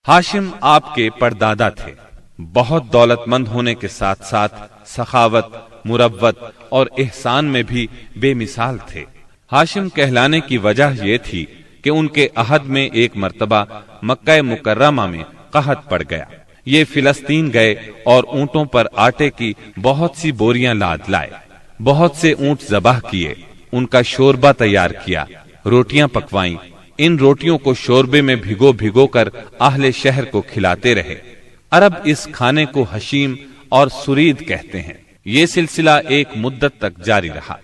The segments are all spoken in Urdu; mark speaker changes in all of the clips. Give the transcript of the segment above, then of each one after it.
Speaker 1: ہاشم آپ کے پردادا تھے۔ بہت دولت مند ہونے کے ساتھ ساتھ سخاوت، مروت اور احسان میں بھی بے مثال تھے۔ ہاشم کہلانے کی وجہ یہ تھی کہ ان کے عہد میں ایک مرتبہ مکہ مکرمہ میں قحط پڑ گیا۔ یہ فلسطین گئے اور اونٹوں پر آٹے کی بہت سی بوریاں لاد لائے، بہت سے اونٹ ذبح کیے، ان کا شوربہ تیار کیا، روٹیاں پکوائیں۔ ان روٹیوں کو شوربے میں بھگو بھگو کر اہل شہر کو کھلاتے رہے۔ عرب اس کھانے کو حشیم اور سرید کہتے ہیں۔ یہ سلسلہ ایک مدت تک جاری رہا،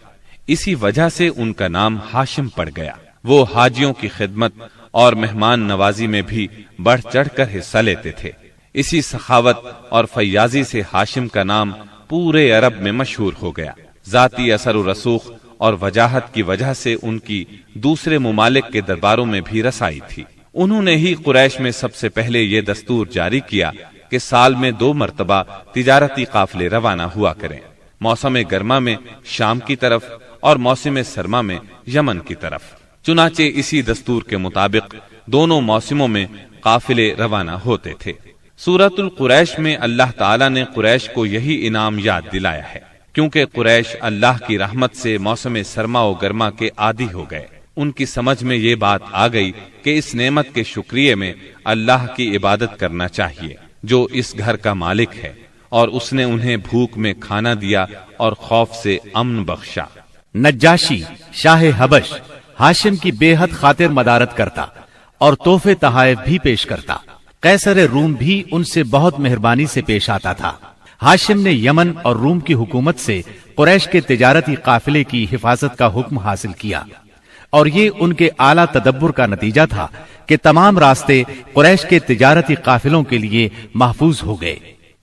Speaker 1: اسی وجہ سے ان کا نام ہاشم پڑ گیا۔ وہ حاجیوں کی خدمت اور مہمان نوازی میں بھی بڑھ چڑھ کر حصہ لیتے تھے۔ اسی سخاوت اور فیاضی سے ہاشم کا نام پورے عرب میں مشہور ہو گیا۔ ذاتی اثر و رسوخ اور وجاہت کی وجہ سے ان کی دوسرے ممالک کے درباروں میں بھی رسائی تھی۔ انہوں نے ہی قریش میں سب سے پہلے یہ دستور جاری کیا کہ سال میں 2 مرتبہ تجارتی قافلے روانہ ہوا کریں، موسم گرما میں شام کی طرف اور موسم سرما میں یمن کی طرف۔ چنانچہ اسی دستور کے مطابق دونوں موسموں میں قافلے روانہ ہوتے تھے۔ سورۃ القریش میں اللہ تعالیٰ نے قریش کو یہی انعام یاد دلایا ہے، کیونکہ قریش اللہ کی رحمت سے موسم سرما و گرما کے عادی ہو گئے۔ ان کی سمجھ میں یہ بات آ گئی کہ اس نعمت کے شکریہ میں اللہ کی عبادت کرنا چاہیے جو اس گھر کا مالک ہے، اور اس نے انہیں بھوک میں کھانا دیا اور خوف سے امن بخشا۔
Speaker 2: نجاشی شاہ حبش ہاشم کی بے حد خاطر مدارت کرتا اور تحفے تحائف بھی پیش کرتا۔ قیصر روم بھی ان سے بہت مہربانی سے پیش آتا تھا۔ ہاشم نے یمن اور روم کی حکومت سے قریش کے تجارتی قافلے کی حفاظت کا حکم حاصل کیا، اور یہ ان کے اعلیٰ تدبر کا نتیجہ تھا کہ تمام راستے قریش کے تجارتی قافلوں کے لیے محفوظ ہو گئے۔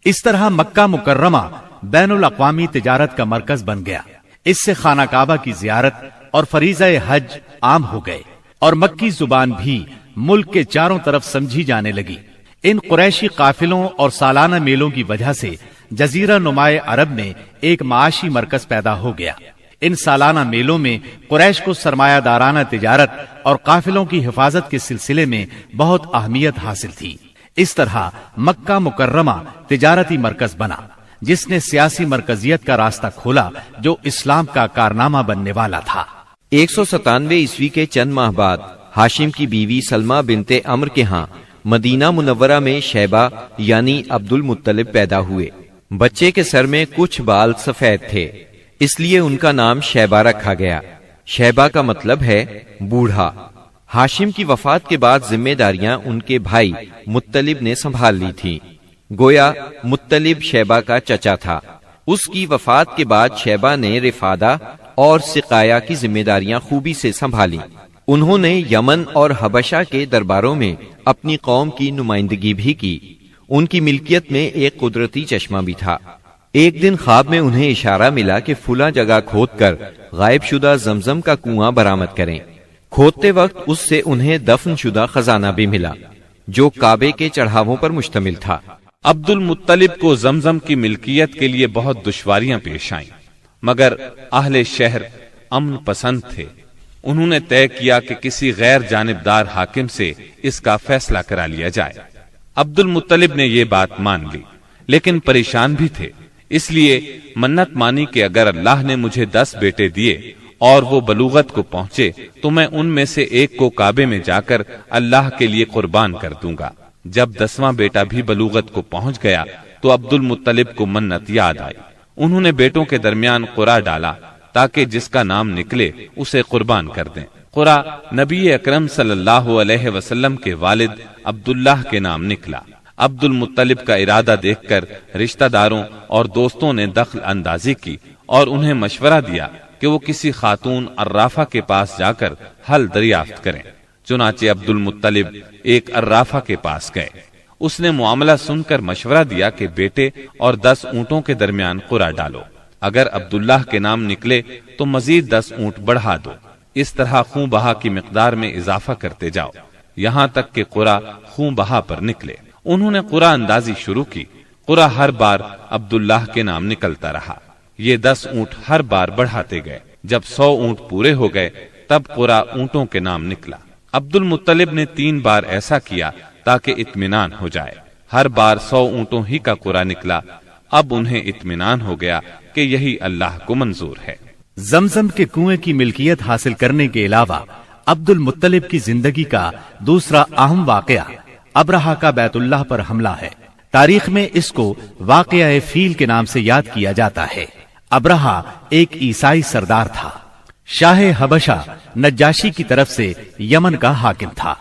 Speaker 2: اس طرح مکہ مکرمہ بین الاقوامی تجارت کا مرکز بن گیا۔ اس سے خانہ کعبہ کی زیارت اور فریضہ حج عام ہو گئے، اور مکی زبان بھی ملک کے چاروں طرف سمجھی جانے لگی۔ ان قریشی قافلوں اور سالانہ میلوں کی وجہ سے جزیرہ نمائے عرب میں ایک معاشی مرکز پیدا ہو گیا۔ ان سالانہ میلوں میں قریش کو سرمایہ دارانہ تجارت اور قافلوں کی حفاظت کے سلسلے میں بہت اہمیت حاصل تھی۔ اس طرح مکہ مکرمہ تجارتی مرکز بنا، جس نے سیاسی مرکزیت کا راستہ کھولا جو اسلام کا کارنامہ بننے والا تھا۔
Speaker 3: 197 عیسوی کے چند ماہ بعد ہاشم کی بیوی سلمہ بنت عمر کے ہاں مدینہ منورہ میں شیبہ یعنی عبد المطلب پیدا ہوئے۔ بچے کے سر میں کچھ بال سفید تھے، اس لیے ان کا نام شیبہ رکھا گیا۔ شیبہ کا مطلب ہے بوڑھا۔ ہاشم کی وفات کے بعد ذمہ داریاں ان کے بھائی مطلب نے سنبھال لی تھی۔ گویا مطلب شیبہ کا چچا تھا۔ اس کی وفات کے بعد شیبہ نے رفادہ اور سقایا کی ذمہ داریاں خوبی سے سنبھالی۔ انہوں نے یمن اور حبشہ کے درباروں میں اپنی قوم کی نمائندگی بھی کی۔ ان کی ملکیت میں ایک قدرتی چشمہ بھی تھا۔ ایک دن خواب میں انہیں اشارہ ملا کہ فلاں جگہ کھود کر غائب شدہ زمزم کا کنواں برآمد کریں۔ کھودتے وقت اس سے انہیں دفن شدہ خزانہ بھی ملا جو کعبے کے چڑھاووں پر مشتمل تھا۔
Speaker 1: عبد المطلب کو زمزم کی ملکیت کے لیے بہت دشواریاں پیش آئیں، مگر اہل شہر امن پسند تھے۔ انہوں نے طے کیا کہ کسی غیر جانبدار حاکم سے اس کا فیصلہ کرا لیا جائے۔ عبد المطلب نے یہ بات مان لی، لیکن پریشان بھی تھے، اس لیے منت مانی کہ اگر اللہ نے مجھے 10 بیٹے دیے اور وہ بلوغت کو پہنچے تو میں ان میں سے ایک کو کعبے میں جا کر اللہ کے لیے قربان کر دوں گا۔ جب 10واں بیٹا بھی بلوغت کو پہنچ گیا تو عبد المطلب کو منت یاد آئی۔ انہوں نے بیٹوں کے درمیان قرعہ ڈالا تاکہ جس کا نام نکلے اسے قربان کر دیں۔ قرعہ نبی اکرم صلی اللہ علیہ وسلم کے والد عبداللہ کے نام نکلا۔ عبد المطلب کا ارادہ دیکھ کر رشتہ داروں اور دوستوں نے دخل اندازی کی اور انہیں مشورہ دیا کہ وہ کسی خاتون عرافہ کے پاس جا کر حل دریافت کریں۔ چنانچہ عبد المطلب ایک عرافہ کے پاس گئے۔ اس نے معاملہ سن کر مشورہ دیا کہ بیٹے اور 10 اونٹوں کے درمیان قرعہ ڈالو، اگر عبداللہ کے نام نکلے تو مزید 10 اونٹ بڑھا دو، اس طرح خون بہا کی مقدار میں اضافہ کرتے جاؤ یہاں تک کہ قرعہ خون بہا پر نکلے۔ انہوں نے قرعہ اندازی شروع کی۔ قرعہ ہر بار عبداللہ کے نام نکلتا رہا۔ یہ 10 اونٹ ہر بار بڑھاتے گئے۔ جب 100 اونٹ پورے ہو گئے تب قرعہ اونٹوں کے نام نکلا۔ عبد المطلب نے 3 بار ایسا کیا تاکہ اطمینان ہو جائے۔ ہر بار 100 اونٹوں ہی کا قرعہ نکلا۔ اب انہیں اطمینان ہو گیا کہ یہی اللہ کو منظور ہے۔
Speaker 2: زمزم کے کنویں کی ملکیت حاصل کرنے کے علاوہ عبد المطلب کی زندگی کا دوسرا اہم واقعہ ابرہہ کا بیت اللہ پر حملہ ہے۔ تاریخ میں اس کو واقعہ فیل کے نام سے یاد کیا جاتا ہے۔ ابرہہ ایک عیسائی سردار تھا۔ شاہ حبشہ نجاشی کی طرف سے یمن کا حاکم تھا۔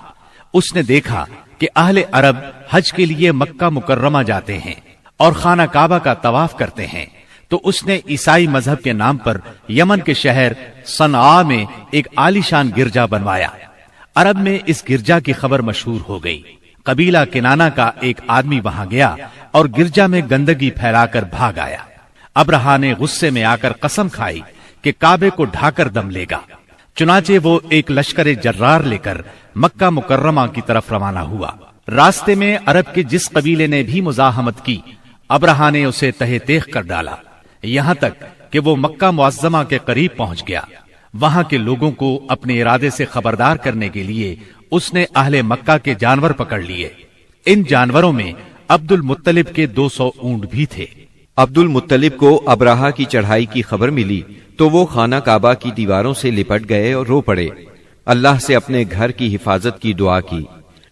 Speaker 2: اس نے دیکھا کہ اہل عرب حج کے لیے مکہ مکرمہ جاتے ہیں اور خانہ کعبہ کا طواف کرتے ہیں، تو اس نے عیسائی مذہب کے نام پر یمن کے شہر صنعاء میں ایک عالیشان گرجا بنوایا۔ عرب میں اس گرجا کی خبر مشہور ہو گئی۔ قبیلہ کنانہ کا ایک آدمی وہاں گیا اور گرجا میں گندگی پھیلا کر بھاگ آیا۔ ابرہہ نے غصے میں آ کر قسم کھائی کہ کعبے کو ڈھا کر دم لے گا۔ چنانچہ وہ ایک لشکر جرار لے کر مکہ مکرمہ کی طرف روانہ ہوا۔ راستے میں عرب کے جس قبیلے نے بھی مزاحمت کی، ابرہہ نے اسے تہہ تیغ کر ڈالا، یہاں تک کہ وہ مکہ معظمہ کے قریب پہنچ گیا۔ وہاں کے لوگوں کو اپنے ارادے سے خبردار کرنے کے لیے اس نے اہل مکہ کے جانور پکڑ لیے۔ ان جانوروں میں عبد المطلب کے 200 اونٹ بھی تھے۔
Speaker 3: عبد المطلب کو ابرہہ کی چڑھائی کی خبر ملی تو وہ خانہ کعبہ کی دیواروں سے لپٹ گئے اور رو پڑے۔ اللہ سے اپنے گھر کی حفاظت کی دعا کی۔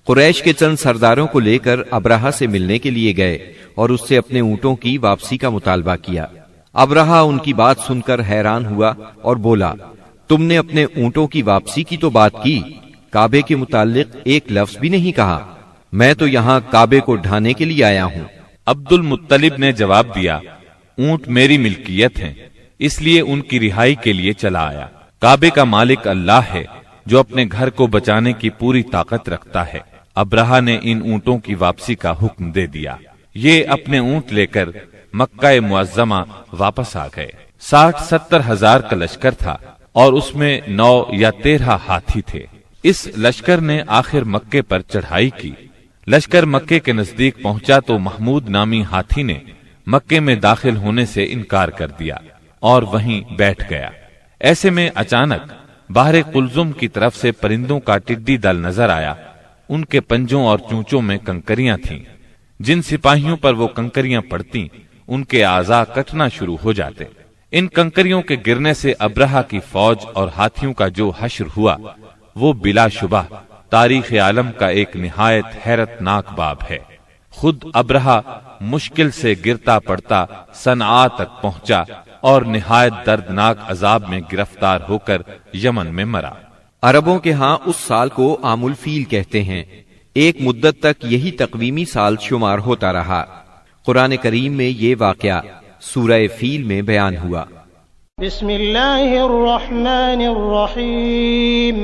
Speaker 3: قریش کے چند سرداروں کو لے کر ابرہہ سے ملنے کے لیے گئے اور اس سے اپنے اونٹوں کی واپسی کا مطالبہ کیا۔ ابرہہ ان کی بات سن کر حیران ہوا اور بولا، تم نے اپنے اونٹوں کی واپسی کی تو بات کی، کعبے کے متعلق ایک لفظ بھی نہیں کہا۔ میں تو یہاں کعبے کو ڈھانے کے لیے آیا ہوں۔
Speaker 1: عبد المطلب نے جواب دیا، اونٹ میری ملکیت ہیں، اس لیے ان کی رہائی کے لیے چلا آیا۔ کعبے کا مالک اللہ ہے جو اپنے گھر کو بچانے کی پوری طاقت رکھتا ہے۔ ابرہہ نے ان اونٹوں کی واپسی کا حکم دے دیا۔ یہ اپنے اونٹ لے کر مکہ معظمہ واپس آ گئے۔ 60-70 ہزار کا لشکر تھا اور اس میں 9 یا 13 ہاتھی تھے۔ اس لشکر نے آخر مکے پر چڑھائی کی۔ لشکر مکے کے نزدیک پہنچا تو محمود نامی ہاتھی نے مکے میں داخل ہونے سے انکار کر دیا اور وہیں بیٹھ گیا۔ ایسے میں اچانک باہر قلزم کی طرف سے پرندوں کا ٹڈی دل نظر آیا۔ ان کے پنجوں اور چونچوں میں کنکریاں تھیں۔ جن سپاہیوں پر وہ کنکریاں پڑتی ان کے اعضاء کٹنا شروع ہو جاتے۔ ان کنکریوں کے گرنے سے ابرہہ کی فوج اور ہاتھیوں کا جو حشر ہوا وہ بلا شبہ تاریخ عالم کا ایک نہایت حیرت ناک باب ہے۔ خود ابرہہ مشکل سے گرتا پڑتا صنعاء تک پہنچا اور نہایت دردناک عذاب میں گرفتار ہو کر یمن میں مرا۔
Speaker 3: عربوں کے ہاں اس سال کو عام الفیل کہتے ہیں۔ ایک مدت تک یہی تقویمی سال شمار ہوتا رہا۔ قرآن کریم میں یہ واقعہ سورہ فیل میں بیان ہوا۔
Speaker 4: بسم اللہ الرحمن الرحیم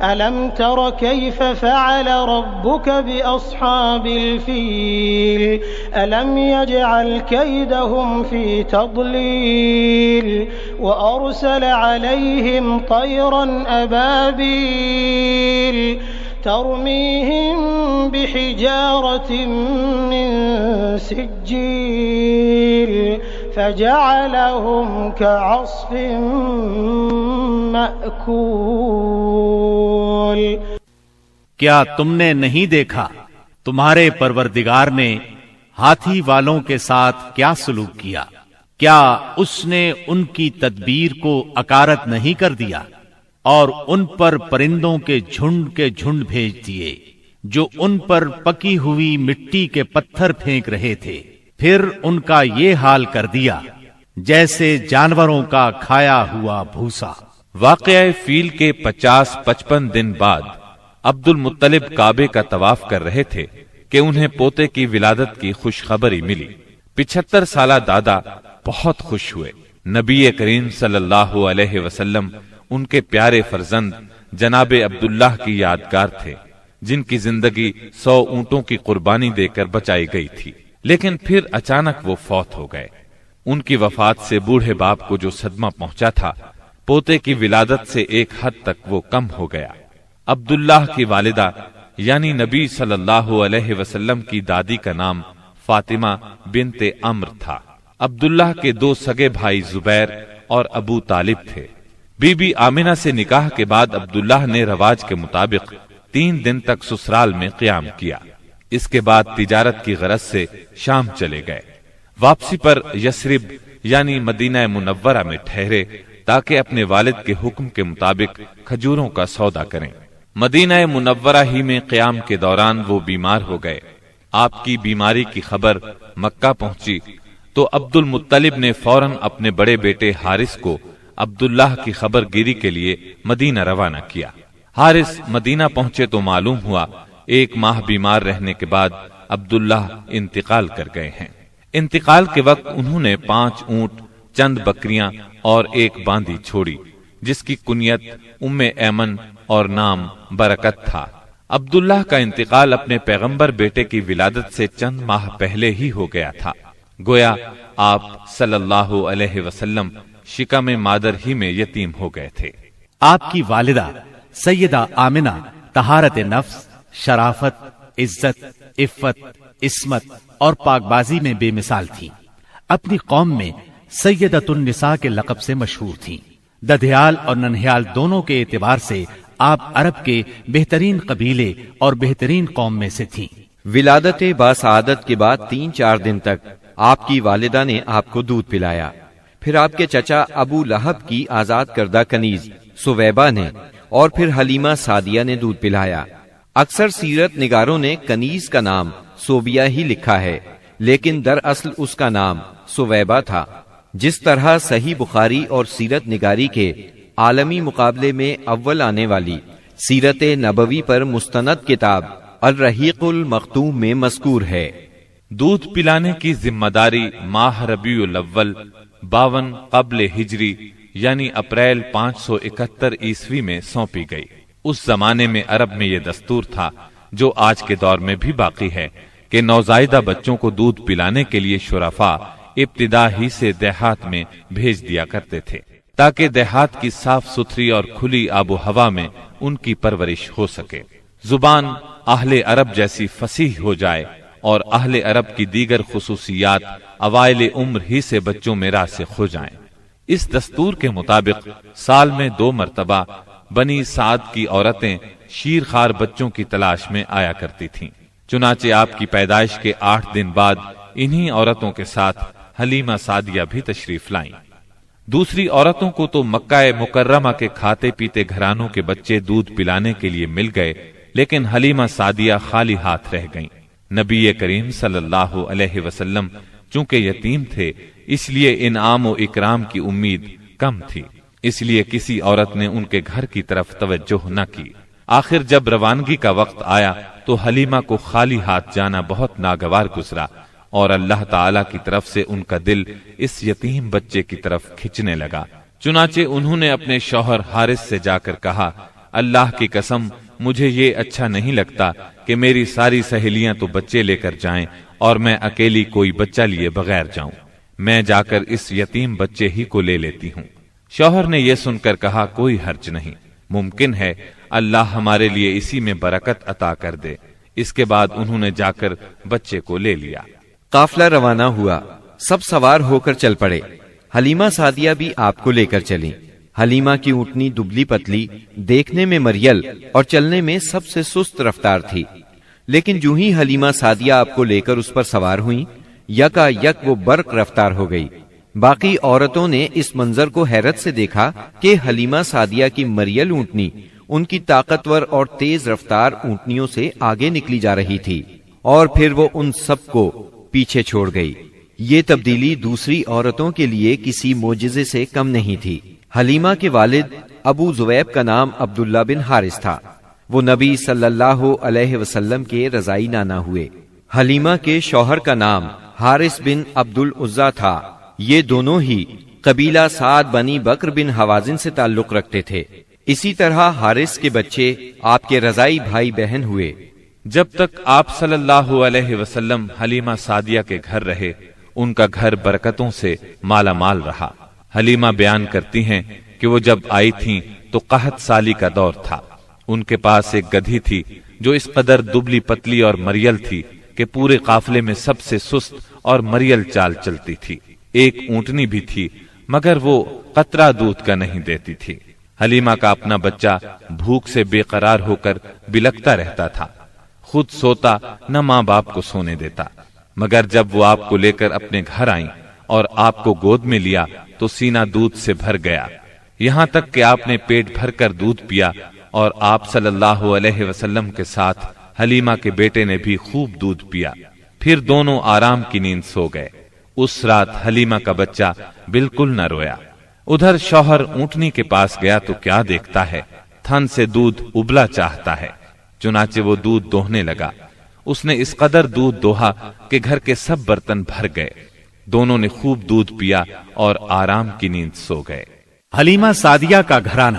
Speaker 4: ألم تر كيف فعل ربك بأصحاب الفيل ألم يجعل كيدهم في تضليل وأرسل عليهم طيرا أبابيل ترميهم بحجارة من سجيل فجعلهم كعصف مأكول۔
Speaker 2: کیا تم نے نہیں دیکھا تمہارے پروردگار نے ہاتھی والوں کے ساتھ کیا سلوک کیا؟ کیا اس نے ان کی تدبیر کو اکارت نہیں کر دیا اور ان پر پرندوں کے جھنڈ بھیج دیے جو ان پر پکی ہوئی مٹی کے پتھر پھینک رہے تھے؟ پھر ان کا یہ حال کر دیا جیسے جانوروں کا کھایا ہوا بھوسا۔
Speaker 1: واقعہ فیل کے 50-55 دن بعد عبد المطلب کعبے کا طواف کر رہے تھے کہ انہیں پوتے کی ولادت کی خوشخبری ملی۔ 75 سالہ دادا بہت خوش ہوئے۔ نبی کریم صلی اللہ علیہ وسلم ان کے پیارے فرزند جناب عبداللہ کی یادگار تھے، جن کی زندگی 100 اونٹوں کی قربانی دے کر بچائی گئی تھی، لیکن پھر اچانک وہ فوت ہو گئے۔ ان کی وفات سے بوڑھے باپ کو جو صدمہ پہنچا تھا، پوتے کی ولادت سے ایک حد تک وہ کم ہو گیا۔ عبداللہ کی والدہ یعنی نبی صلی اللہ علیہ وسلم کی دادی کا نام فاطمہ بنت عمرو تھا۔ عبداللہ کے 2 سگے بھائی زبیر اور ابو طالب تھے۔ بی بی آمنہ سے نکاح کے بعد عبداللہ نے رواج کے مطابق 3 دن تک سسرال میں قیام کیا۔ اس کے بعد تجارت کی غرض سے شام چلے گئے۔ واپسی پر یثرب یعنی مدینہ منورہ میں ٹھہرے تاکہ اپنے والد کے حکم کے مطابق کھجوروں کا سودا کریں۔ مدینہ منورہ ہی میں قیام کے دوران وہ بیمار ہو گئے۔ آپ کی بیماری کی خبر مکہ پہنچی تو عبد المطلب نے فوراً اپنے بڑے بیٹے حارث کو عبداللہ کی خبر گیری کے لیے مدینہ روانہ کیا۔ حارث مدینہ پہنچے تو معلوم ہوا 1 ماہ بیمار رہنے کے بعد عبداللہ انتقال کر گئے ہیں۔ انتقال کے وقت انہوں نے 5 اونٹ، چند بکریاں اور 1 باندی چھوڑی، جس کی کنیت ام ایمن اور نام برکت تھا۔ عبداللہ کا انتقال اپنے پیغمبر بیٹے کی ولادت سے چند ماہ پہلے ہی ہو گیا تھا۔ گویا آپ صلی اللہ علیہ وسلم شکم مادر ہی میں یتیم ہو گئے تھے۔
Speaker 2: آپ کی والدہ سیدہ آمنہ طہارت نفس، شرافت، عزت، عفت، عصمت اور پاک بازی میں بے مثال تھی۔ اپنی قوم میں سیدۃ النساء کے لقب سے مشہور تھی۔ ددھیال اور ننہیال دونوں کے اعتبار سے آپ عرب کے بہترین قبیلے اور بہترین قوم میں سے تھیں۔
Speaker 3: ولادت باسعادت کے بعد 3-4 دن تک آپ کی والدہ نے آپ کو دودھ پلایا۔ پھر آپ کے چچا ابو لہب کی آزاد کردہ کنیز سویبہ نے اور پھر حلیمہ سعدیہ نے دودھ پلایا۔ اکثر سیرت نگاروں نے کنیز کا نام سوبیہ ہی لکھا ہے، لیکن دراصل اس کا نام سویبہ تھا۔ جس طرح صحیح بخاری اور سیرت نگاری کے عالمی مقابلے میں اول آنے والی سیرت نبوی پر مستند کتاب الرحیق المختوم میں مذکور ہے۔
Speaker 1: دودھ پلانے کی ذمہ داری ماہ ربیع الاول 52 قبل ہجری یعنی اپریل 571 عیسوی میں سونپی گئی۔ اس زمانے میں عرب میں یہ دستور تھا، جو آج کے دور میں بھی باقی ہے، کہ نوزائیدہ بچوں کو دودھ پلانے کے لیے شرفاء ابتدا ہی سے دیہات میں بھیج دیا کرتے تھے، تاکہ دیہات کی صاف ستھری اور کھلی آب و ہوا میں ان کی پرورش ہو سکے، زبان اہل عرب جیسی فصیح ہو جائے اور اہل عرب کی دیگر خصوصیات اوائل عمر ہی سے بچوں میں راسخ ہو جائیں۔ اس دستور کے مطابق سال میں 2 مرتبہ بنی سعد کی عورتیں شیرخوار بچوں کی تلاش میں آیا کرتی تھیں۔ چنانچہ آپ کی پیدائش کے 8 دن بعد انہی عورتوں کے ساتھ حلیمہ سعدیہ بھی تشریف لائیں۔ دوسری عورتوں کو تو مکہ مکرمہ کے کھاتے پیتے گھرانوں کے بچے دودھ پلانے کے لیے مل گئے، لیکن حلیمہ سعدیہ خالی ہاتھ رہ گئیں۔ نبی کریم صلی اللہ علیہ وسلم چونکہ یتیم تھے، اس لیے انعام و اکرام کی امید کم تھی، اس لیے کسی عورت نے ان کے گھر کی طرف توجہ نہ کی۔ آخر جب روانگی کا وقت آیا تو حلیمہ کو خالی ہاتھ جانا بہت ناگوار گزرا، اور اللہ تعالی کی طرف سے ان کا دل اس یتیم بچے کی طرف کھچنے لگا۔ چنانچہ انہوں نے اپنے شوہر حارث سے جا کر کہا، اللہ کی قسم مجھے یہ اچھا نہیں لگتا کہ میری ساری سہیلیاں تو بچے لے کر جائیں اور میں اکیلی کوئی بچہ لیے بغیر جاؤں، میں جا کر اس یتیم بچے ہی کو لے لیتی ہوں۔ شوہر نے یہ سن کر کہا، کوئی حرج نہیں، ممکن ہے اللہ ہمارے لیے اسی میں برکت عطا کر دے۔ اس کے بعد انہوں نے جا کر بچے کو لے لیا۔
Speaker 3: قافلہ روانہ ہوا، سب سوار ہو کر چل پڑے۔ حلیمہ سعدیہ بھی آپ کو لے کر چلی۔ حلیمہ کی اونٹنی دبلی پتلی، دیکھنے میں مریل اور چلنے میں سب سے سست رفتار تھی، لیکن جو ہی حلیمہ سعدیہ آپ کو لے کر اس پر سوار ہوئیں، یکا یک وہ برق رفتار ہو گئی۔ باقی عورتوں نے اس منظر کو حیرت سے دیکھا کہ حلیمہ سعدیہ کی مریل اونٹنی ان کی طاقتور اور تیز رفتار اونٹنیوں سے آگے نکلی جا رہی تھی، اور پھر وہ ان سب کو پیچھے چھوڑ گئی۔ یہ تبدیلی دوسری عورتوں کے لیے کسی معجزے سے کم نہیں تھی۔ حلیمہ کے والد ابو زویب کا نام عبداللہ بن حارث تھا، وہ نبی صلی اللہ علیہ وسلم کے رضائی نانا ہوئے۔ حلیمہ کے شوہر کا نام حارث بن عبد العزا تھا، یہ دونوں ہی قبیلہ سعد بنی بکر بن حوازن سے تعلق رکھتے تھے۔ اسی طرح حارث کے بچے آپ کے رضائی بھائی بہن ہوئے۔
Speaker 1: جب تک آپ صلی اللہ علیہ وسلم حلیمہ سعدیہ کے گھر رہے، ان کا گھر برکتوں سے مالا مال رہا۔ حلیمہ بیان کرتی ہیں کہ وہ جب آئی تھیں تو قحط سالی کا دور تھا۔ ان کے پاس ایک گدھی تھی جو اس قدر دبلی پتلی اور مریل تھی کہ پورے قافلے میں سب سے سست اور مریل چال چلتی تھی۔ ایک اونٹنی بھی تھی، مگر وہ قطرہ دودھ کا نہیں دیتی تھی۔ حلیمہ کا اپنا بچہ بھوک سے بے قرار ہو کر بلکتا رہتا تھا۔ خود سوتا نہ ماں باپ کو سونے دیتا، مگر جب وہ آپ کو لے کر اپنے گھر آئیں اور آپ کو گود میں لیا تو سینہ دودھ سے بھر گیا، یہاں تک کہ آپ نے پیٹ بھر کر دودھ پیا، اور آپ صلی اللہ علیہ وسلم کے ساتھ حلیمہ کے بیٹے نے بھی خوب دودھ پیا، پھر دونوں آرام کی نیند سو گئے۔ اس رات حلیمہ کا بچہ بالکل نہ رویا۔ ادھر شوہر اونٹنی کے پاس گیا تو کیا دیکھتا ہے، تھن سے دودھ ابلا چاہتا ہے، چنانچہ وہ دودھ دوہنے لگا۔ اس نے اس قدر دودھ دوہا کہ گھر کے سب برتن بھر گئے۔ دونوں نے خوب دودھ پیا اور آرام کی نیند سو گئے۔
Speaker 2: حلیمہ سعدیہ کا گھرانہ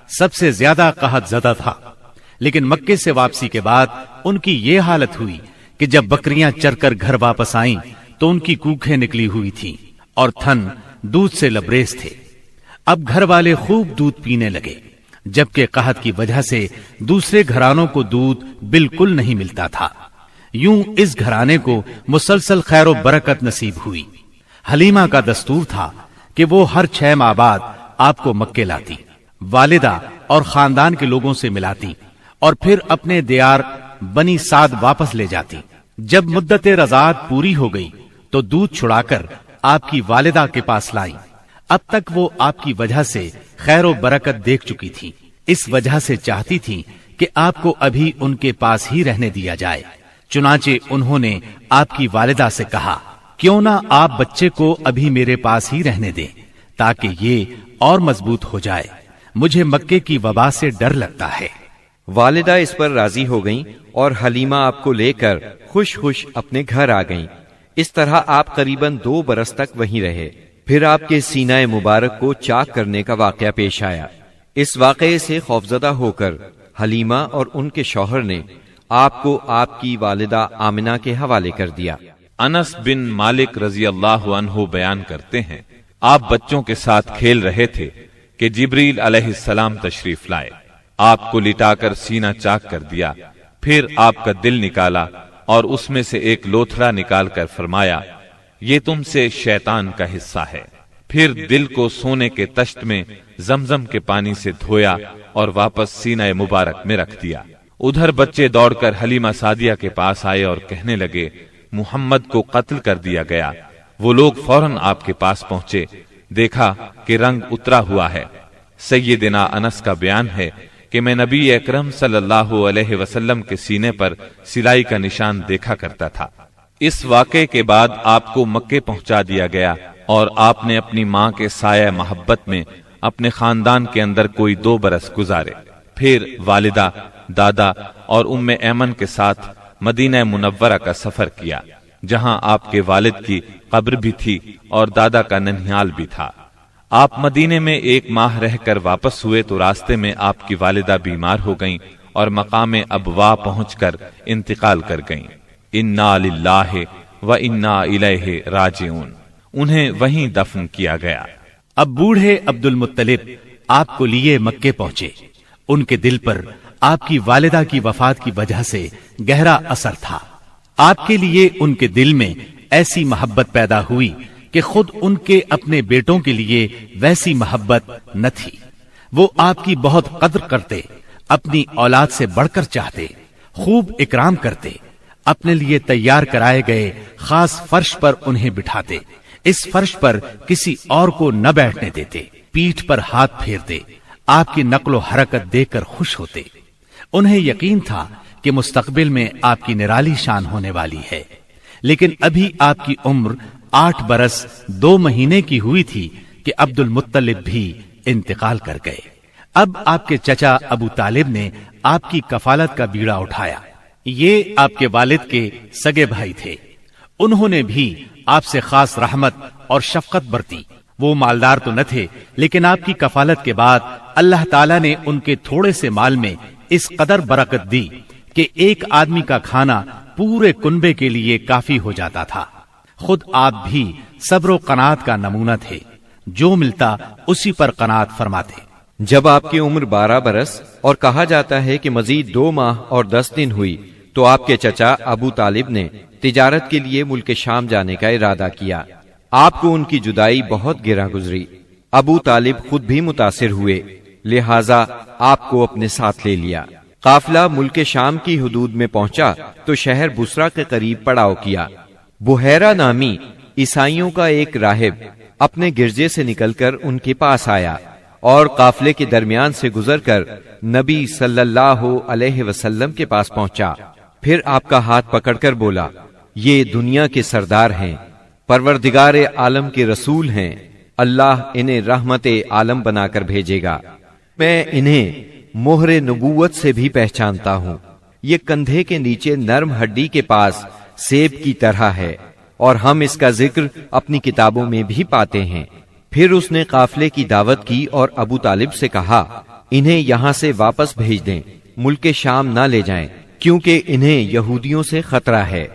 Speaker 2: سب سے زیادہ قحط زدہ تھا، لیکن مکے سے واپسی کے بعد ان کی یہ حالت ہوئی کہ جب بکریاں چر کر گھر واپس آئیں تو ان کی کوکھیں نکلی ہوئی تھیں اور تھن دودھ سے لبریز تھے۔ اب گھر والے خوب دودھ پینے لگے، جبکہ قحط کی وجہ سے دوسرے گھرانوں کو دودھ بالکل نہیں ملتا تھا۔ یوں اس گھرانے کو مسلسل خیر و برکت نصیب ہوئی۔ حلیمہ کا دستور تھا کہ وہ ہر 6 ماہ بعد آپ کو مکے لاتی، والدہ اور خاندان کے لوگوں سے ملاتی اور پھر اپنے دیار بنی سعد واپس لے جاتی۔ جب مدت رضاعت پوری ہو گئی تو دودھ چھڑا کر آپ کی والدہ کے پاس لائیں۔ اب تک وہ آپ کی وجہ سے خیر و برکت دیکھ چکی تھی، اس وجہ سے چاہتی تھی کہ آپ کو ابھی ان کے پاس ہی رہنے دیا جائے۔ چنانچہ انہوں نے آپ کی والدہ سے کہا، کیوں نہ آپ بچے کو ابھی میرے پاس ہی رہنے دیں تاکہ یہ اور مضبوط ہو جائے، مجھے مکے کی وبا سے ڈر لگتا ہے۔
Speaker 3: والدہ اس پر راضی ہو گئیں اور حلیمہ آپ کو لے کر خوش خوش اپنے گھر آ گئیں۔ اس طرح آپ قریباً 2 برس تک وہیں رہے۔ پھر آپ کے سینہ مبارک کو چاک کرنے کا واقعہ پیش آیا۔ اس واقعے سے خوفزدہ ہو کر حلیمہ اور ان کے شوہر نے آپ کو آپ کی والدہ آمنہ کے حوالے کر دیا۔
Speaker 1: انس بن مالک رضی اللہ عنہ بیان کرتے ہیں، آپ بچوں کے ساتھ کھیل رہے تھے کہ جبریل علیہ السلام تشریف لائے، آپ کو لٹا کر سینہ چاک کر دیا، پھر آپ کا دل نکالا اور اس میں سے ایک لوتھڑا نکال کر فرمایا، یہ تم سے شیطان کا حصہ ہے۔ پھر دل کو سونے کے تشت میں زمزم کے پانی سے دھویا اور واپس سینہ مبارک میں رکھ دیا۔ ادھر بچے دوڑ کر حلیمہ سعدیہ کے پاس آئے اور کہنے لگے، محمد کو قتل کر دیا گیا۔ وہ لوگ فوراً آپ کے پاس پہنچے، دیکھا کہ رنگ اترا ہوا ہے۔ سیدنا انس کا بیان ہے کہ میں نبی اکرم صلی اللہ علیہ وسلم کے سینے پر سلائی کا نشان دیکھا کرتا تھا۔ اس واقعے کے بعد آپ کو مکے پہنچا دیا گیا اور آپ نے اپنی ماں کے سایہ محبت میں اپنے خاندان کے اندر کوئی 2 برس گزارے۔ پھر والدہ، دادا اور ام ایمن کے ساتھ مدینہ منورہ کا سفر کیا، جہاں آپ کے والد کی قبر بھی تھی اور دادا کا ننھیال بھی تھا۔ آپ مدینے میں 1 ماہ رہ کر واپس ہوئے تو راستے میں آپ کی والدہ بیمار ہو گئیں اور مقام ابوا پہنچ کر انتقال کر گئیں۔ انا للہ و انا الیہ راجعون، انہیں وہیں دفن کیا گیا۔
Speaker 2: اب بوڑھے عبد المطلب آپ کو لیے مکے پہنچے۔ ان کے دل پر آپ کی والدہ کی وفات کی وجہ سے گہرا اثر تھا۔ آپ کے لیے ان کے دل میں ایسی محبت پیدا ہوئی کہ خود ان کے اپنے بیٹوں کے لیے ویسی محبت نہ تھی۔ وہ آپ کی بہت قدر کرتے، اپنی اولاد سے بڑھ کر چاہتے، خوب اکرام کرتے، اپنے لیے تیار کرائے گئے خاص فرش پر انہیں بٹھاتے، اس فرش پر کسی اور کو نہ بیٹھنے دیتے، پیٹھ پر ہاتھ پھیرتے، آپ کی نقل و حرکت دیکھ کر خوش ہوتے۔ انہیں یقین تھا کہ مستقبل میں آپ کی نرالی شان ہونے والی ہے، لیکن ابھی آپ کی عمر 8 برس 2 مہینے کی ہوئی تھی کہ عبد المطلب بھی انتقال کر گئے۔ اب آپ کے چچا ابو طالب نے آپ کی کفالت کا بیڑا اٹھایا۔ یہ آپ کے والد کے سگے بھائی تھے، انہوں نے بھی آپ سے خاص رحمت اور شفقت برتی۔ وہ مالدار تو نہ تھے، لیکن آپ کی کفالت کے بعد اللہ تعالیٰ نے ان کے تھوڑے سے مال میں اس قدر برکت دی کہ ایک آدمی کا کھانا پورے کنبے کے لیے کافی ہو جاتا تھا۔ خود آپ بھی صبر و قناعت کا نمونہ تھے، جو ملتا اسی پر قناعت فرماتے۔
Speaker 3: جب آپ کی عمر 12 برس اور کہا جاتا ہے کہ مزید 2 ماہ اور 10 دن ہوئی تو آپ کے چچا ابو طالب نے تجارت کے لیے ملک شام جانے کا ارادہ کیا۔ آپ کو ان کی جدائی بہت گراں گزری۔ ابو طالب خود بھی متاثر ہوئے، لہٰذا آپ کو اپنے ساتھ لے لیا۔ قافلہ ملک شام کی حدود میں پہنچا تو شہر بسرا کے قریب پڑاؤ کیا۔ بحیرہ نامی عیسائیوں کا ایک راہب اپنے گرجے سے نکل کر ان کے پاس آیا اور قافلے کے درمیان سے گزر کر نبی صلی اللہ علیہ وسلم کے پاس پہنچا۔ پھر آپ کا ہاتھ پکڑ کر بولا، یہ دنیا کے سردار ہیں، پروردگار عالم کے رسول ہیں، اللہ انہیں رحمت عالم بنا کر بھیجے گا۔ میں انہیں مہر نبوت سے بھی پہچانتا ہوں۔ یہ کندھے کے نیچے نرم ہڈی کے پاس سیب کی طرح ہے، اور ہم اس کا ذکر اپنی کتابوں میں بھی پاتے ہیں۔ پھر اس نے قافلے کی دعوت کی اور ابو طالب سے کہا، انہیں یہاں سے واپس بھیج دیں، ملک شام نہ لے جائیں، کیونکہ انہیں یہودیوں سے خطرہ ہے۔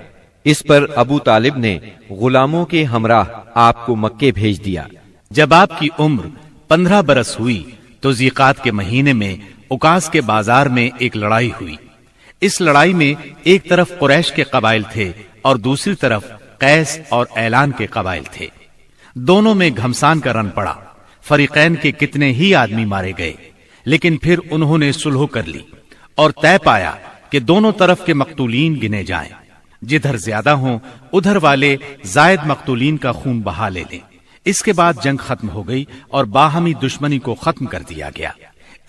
Speaker 3: اس پر ابو طالب نے غلاموں کے ہمراہ آپ کو مکے بھیج دیا۔
Speaker 2: جب آپ کی عمر 15 برس ہوئی تو ذیقات کے مہینے میں اکاس کے بازار میں ایک لڑائی ہوئی۔ اس لڑائی میں ایک طرف قریش کے قبائل تھے اور دوسری طرف قیس اور اعلان کے قبائل تھے۔ دونوں میں گھمسان کا رن پڑا۔ فریقین کے کتنے ہی آدمی مارے گئے، لیکن پھر انہوں نے صلح کر لی اور طے پایا کہ دونوں طرف کے مقتولین گنے جائیں، جدھر زیادہ ہوں ادھر والے زائد مقتولین کا خون بہا لے لیں۔ اس کے بعد جنگ ختم ہو گئی اور باہمی دشمنی کو ختم کر دیا گیا۔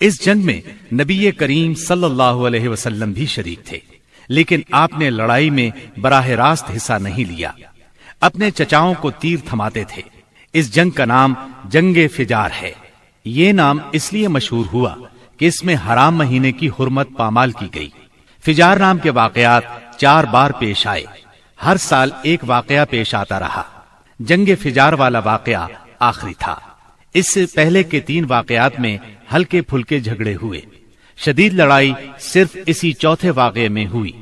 Speaker 2: اس جنگ میں نبی کریم صلی اللہ علیہ وسلم بھی شریک تھے، لیکن آپ نے لڑائی میں براہ راست حصہ نہیں لیا، اپنے چچاؤں کو تیر تھماتے تھے۔ اس جنگ کا نام جنگ فجار ہے۔ یہ نام اس لیے مشہور ہوا کہ اس میں حرام مہینے کی حرمت پامال کی گئی۔ فجار نام کے واقعات 4 بار پیش آئے، ہر سال ایک واقعہ پیش آتا رہا۔ جنگ فجار والا واقعہ آخری تھا۔ اس سے پہلے کے 3 واقعات میں ہلکے پھلکے جھگڑے ہوئے، شدید لڑائی صرف اسی چوتھے واقعے میں ہوئی۔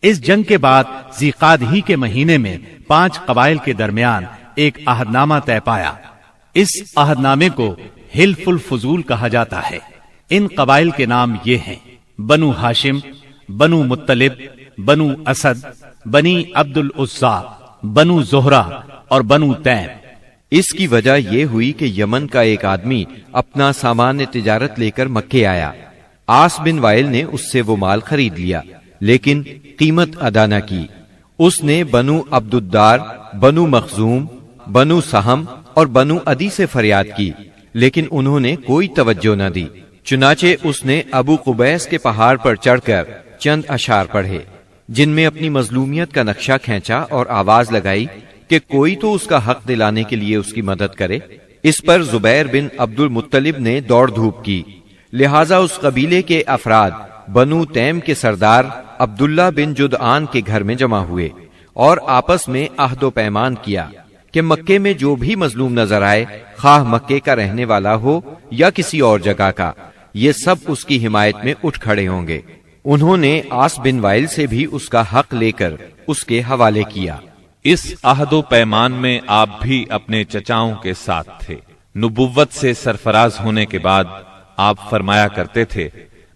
Speaker 2: اس جنگ کے بعد ذیقعد ہی کے مہینے میں 5 قبائل کے درمیان ایک عہد نامہ طے پایا۔ اس عہد نامے کو حلف الفضول کہا جاتا ہے۔ ان قبائل کے نام یہ ہیں: بنو ہاشم، بنو مطلب، بنو اسد، بنی عبد العزا، بنو زہرہ اور بنو تیم۔
Speaker 3: اس کی وجہ یہ ہوئی کہ یمن کا ایک آدمی اپنا سامان تجارت لے کر مکے آیا۔ عاص بن وائل نے اس سے وہ مال خرید لیا، لیکن قیمت ادا نہ کی۔ اس نے بنو عبد الدار، بنو مخزوم، بنو سہم اور بنو عدی سے فریاد کی، لیکن انہوں نے کوئی توجہ نہ دی۔ چنانچہ اس نے ابو قبیس کے پہاڑ پر چڑھ کر چند اشعار پڑھے، جن میں اپنی مظلومیت کا نقشہ کھینچا اور آواز لگائی کہ کوئی تو اس کا حق دلانے کے لیے اس کی مدد کرے۔ اس پر زبیر بن عبد المطلب نے دوڑ دھوپ کی، لہٰذا اس قبیلے کے افراد بنو تیم کے سردار عبداللہ بن جدعان کے گھر میں جمع ہوئے اور آپس میں عہد و پیمان کیا کہ مکے میں جو بھی مظلوم نظر آئے، خواہ مکے کا رہنے والا ہو یا کسی اور جگہ کا، یہ سب اس کی حمایت میں اٹھ کھڑے ہوں گے۔ انہوں نے عاص بن وائل سے بھی اس کا حق لے کر اس کے حوالے کیا۔
Speaker 1: اس عہد و پیمان میں آپ بھی اپنے چچاؤں کے ساتھ تھے۔ نبوت سے سرفراز ہونے کے بعد آپ فرمایا کرتے تھے،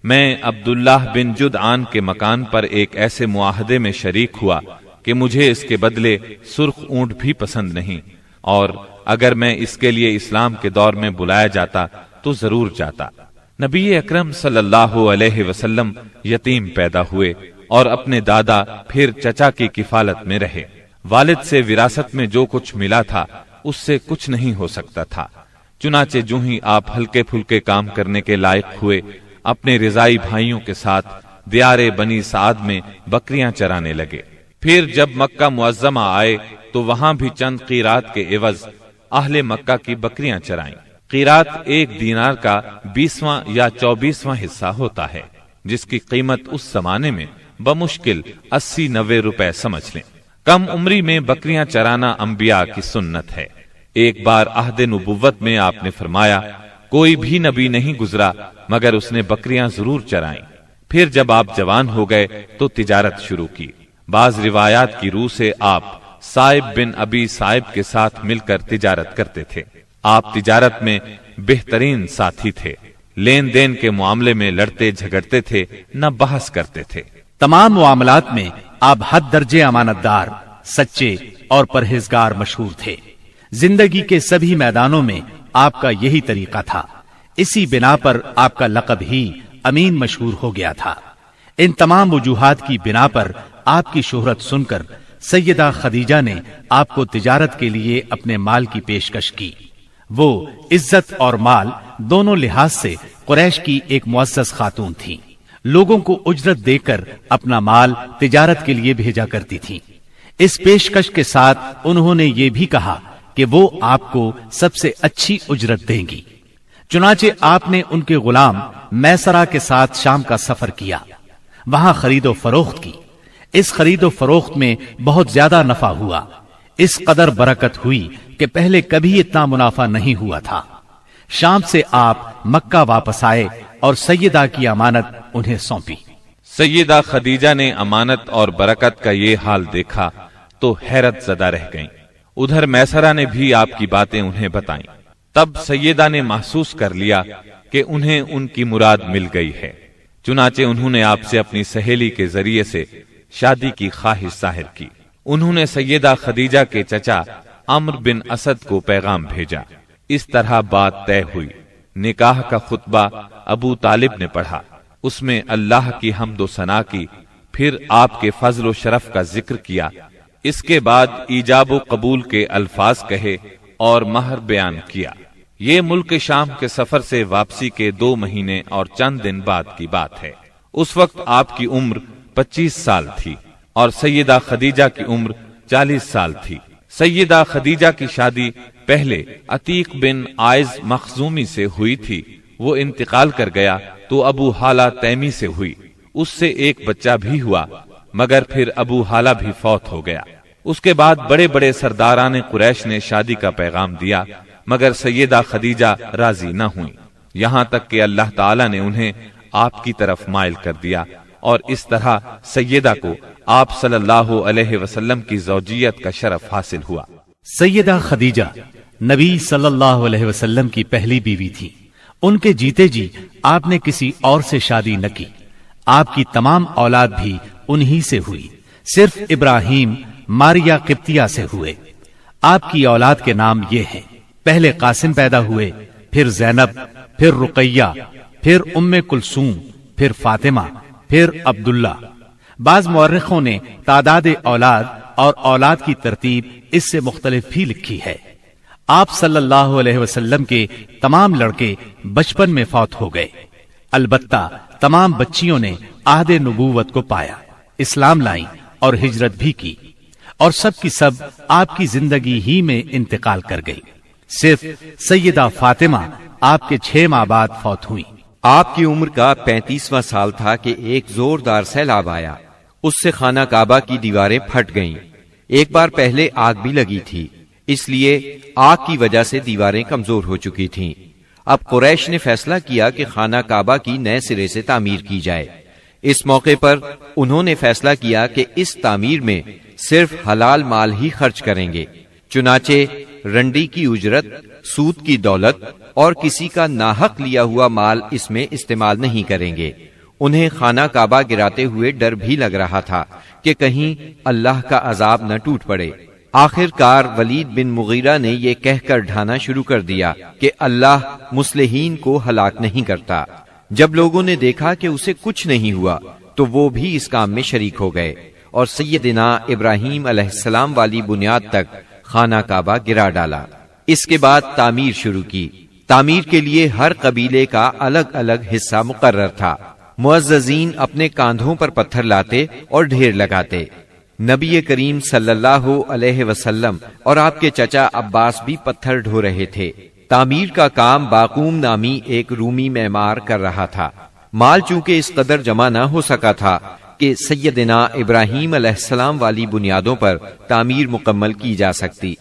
Speaker 1: میں عبداللہ بن جدعان کے مکان پر ایک ایسے معاہدے میں شریک ہوا کہ مجھے اس کے بدلے سرخ اونٹ بھی پسند نہیں، اور اگر میں اس کے لیے اسلام کے دور میں بلایا جاتا تو ضرور جاتا۔ نبی اکرم صلی اللہ علیہ وسلم یتیم پیدا ہوئے اور اپنے دادا پھر چچا کی کفالت میں رہے۔ والد سے وراثت میں جو کچھ ملا تھا اس سے کچھ نہیں ہو سکتا تھا۔ چنانچہ جو ہی آپ ہلکے پھلکے کام کرنے کے لائق ہوئے، اپنے رضائی بھائیوں کے ساتھ دیار بنی سعد میں بکریاں چرانے لگے۔ پھر جب مکہ معظمہ آئے تو وہاں بھی چند قیرات کے عوض اہل مکہ کی بکریاں چرائیں۔ قیرات 1 دینار کا 20واں یا 24واں حصہ ہوتا ہے، جس کی قیمت اس زمانے میں بمشکل 80-90 روپے سمجھ لیں۔ کم عمری میں بکریاں چرانا انبیاء کی سنت ہے۔ ایک بار عہد نبوت میں آپ نے فرمایا، کوئی بھی نبی نہیں گزرا مگر اس نے بکریاں ضرور چرائیں۔ پھر جب آپ جوان ہو گئے تو تجارت شروع کی۔ بعض روایات کی روح سے آپ صائب بن ابی صائب کے ساتھ مل کر تجارت کرتے تھے۔ آپ تجارت میں بہترین ساتھی تھے، لین دین کے معاملے میں لڑتے جھگڑتے تھے، نہ بحث کرتے تھے۔
Speaker 2: تمام معاملات میں آپ حد درجے امانت دار، سچے اور پرہیزگار مشہور تھے۔ زندگی کے سبھی میدانوں میں آپ کا یہی طریقہ تھا۔ اسی بنا پر آپ کا لقب ہی امین مشہور ہو گیا تھا۔ ان تمام وجوہات کی بنا پر آپ کی شہرت سن کر سیدہ خدیجہ نے آپ کو تجارت کے لیے اپنے مال کی پیشکش کی۔ وہ عزت اور مال دونوں لحاظ سے قریش کی ایک معزز خاتون تھی، لوگوں کو اجرت دے کر اپنا مال تجارت کے لیے بھیجا کرتی تھی۔ اس پیشکش کے ساتھ انہوں نے یہ بھی کہا کہ وہ آپ کو سب سے اچھی اجرت دیں گی۔ چنانچہ آپ نے ان کے غلام میسرہ کے ساتھ شام کا سفر کیا، وہاں خرید و فروخت کی۔ اس خرید و فروخت میں بہت زیادہ نفع ہوا، اس قدر برکت ہوئی کہ پہلے کبھی اتنا منافع نہیں ہوا تھا۔ شام سے آپ مکہ واپس آئے اور سیدہ کی امانت انہیں سونپی۔
Speaker 1: سیدہ خدیجہ نے امانت اور برکت کا یہ حال دیکھا تو حیرت زدہ رہ گئیں۔ ادھر میسرہ نے بھی آپ کی باتیں انہیں بتائیں۔ تب سیدہ نے محسوس کر لیا کہ انہیں ان کی مراد مل گئی ہے، چنانچہ انہوں نے آپ سے اپنی سہیلی کے ذریعے سے شادی کی خواہش ظاہر کی۔ انہوں نے سیدہ خدیجہ کے چچا عمرو بن اسد کو پیغام بھیجا۔ اس طرح بات طے ہوئی۔ نکاح کا خطبہ ابو طالب نے پڑھا، اس میں اللہ کی حمد و ثنا کی، پھر آپ کے فضل و شرف کا ذکر کیا۔ اس کے بعد ایجاب و قبول کے الفاظ کہے اور مہر بیان کیا۔ یہ ملک شام کے سفر سے واپسی کے 2 مہینے اور چند دن بعد کی بات ہے۔ اس وقت آپ کی عمر 25 سال تھی اور سیدہ خدیجہ کی عمر 40 سال تھی۔ سیدہ خدیجہ کی شادی پہلے عتیق بن عائز مخزومی سے ہوئی تھی، وہ انتقال کر گیا تو ابو حالہ تیمی سے ہوئی، اس سے ایک بچہ بھی ہوا، مگر پھر ابو حالہ بھی فوت ہو گیا۔ اس کے بعد بڑے بڑے سرداران قریش نے شادی کا پیغام دیا، مگر سیدہ خدیجہ راضی نہ ہوئیں، یہاں تک کہ اللہ تعالی نے انہیں آپ کی طرف مائل کر دیا، اور اس طرح سیدہ کو آپ صلی اللہ علیہ وسلم کی زوجیت کا شرف حاصل ہوا۔
Speaker 2: سیدہ خدیجہ نبی صلی اللہ علیہ وسلم کی پہلی بیوی تھی۔ ان کے جیتے جی آپ نے کسی اور سے شادی نہ کی۔ آپ کی تمام اولاد بھی انہی سے ہوئی، صرف ابراہیم ماریا قبطیہ سے ہوئے۔ آپ کی اولاد کے نام یہ ہیں: پہلے قاسم پیدا ہوئے، پھر زینب، پھر رقیہ، پھر ام کلثوم، پھر فاطمہ، پھر عبداللہ۔ بعض مورخوں نے تعداد اولاد اور اولاد کی ترتیب اس سے مختلف بھی لکھی ہے۔ آپ صلی اللہ علیہ وسلم کے تمام لڑکے بچپن میں فوت ہو گئے، البتہ تمام بچیوں نے عہد نبوت کو پایا، اسلام لائیں اور ہجرت بھی کی، اور سب کی سب آپ کی زندگی ہی میں انتقال کر گئی۔ صرف سیدہ فاطمہ آپ کے 6 ماہ بعد فوت ہوئی۔
Speaker 3: آپ کی عمر کا 35واں سال تھا کہ ایک زوردار سیلاب آیا، اس سے خانہ کعبہ کی دیواریں پھٹ گئیں۔ ایک بار پہلے آگ بھی لگی تھی، اس لیے آگ کی وجہ سے دیواریں کمزور ہو چکی تھیں۔ اب قریش نے فیصلہ کیا کہ خانہ کعبہ کی نئے سرے سے تعمیر کی جائے۔ اس موقع پر انہوں نے فیصلہ کیا کہ اس تعمیر میں صرف حلال مال ہی خرچ کریں گے، چنانچہ رنڈی کی اجرت، سود کی دولت اور کسی کا ناحق لیا ہوا مال اس میں استعمال نہیں کریں گے۔ انہیں خانہ کعبہ گراتے ہوئے ڈر بھی لگ رہا تھا کہ کہیں اللہ کا عذاب نہ ٹوٹ پڑے۔ آخر کار ولید بن مغیرہ نے یہ کہہ کر ڈھانا شروع کر دیا کہ اللہ مصلحین کو ہلاک نہیں کرتا۔ جب لوگوں نے دیکھا کہ اسے کچھ نہیں ہوا تو وہ بھی اس کام میں شریک ہو گئے اور سیدنا ابراہیم علیہ السلام والی بنیاد تک خانہ کعبہ گرا ڈالا۔ اس کے بعد تعمیر شروع کی۔ تعمیر کے لیے ہر قبیلے کا الگ الگ حصہ مقرر تھا۔ معززین اپنے کاندھوں پر پتھر لاتے اور ڈھیر لگاتے۔ نبی کریم صلی اللہ علیہ وسلم اور آپ کے چچا عباس بھی پتھر ڈھو رہے تھے۔ تعمیر کا کام باقوم نامی ایک رومی معمار کر رہا تھا۔ مال چونکہ اس قدر جمع نہ ہو سکا تھا کہ سیدنا ابراہیم علیہ السلام والی بنیادوں پر تعمیر مکمل کی جا سکتی،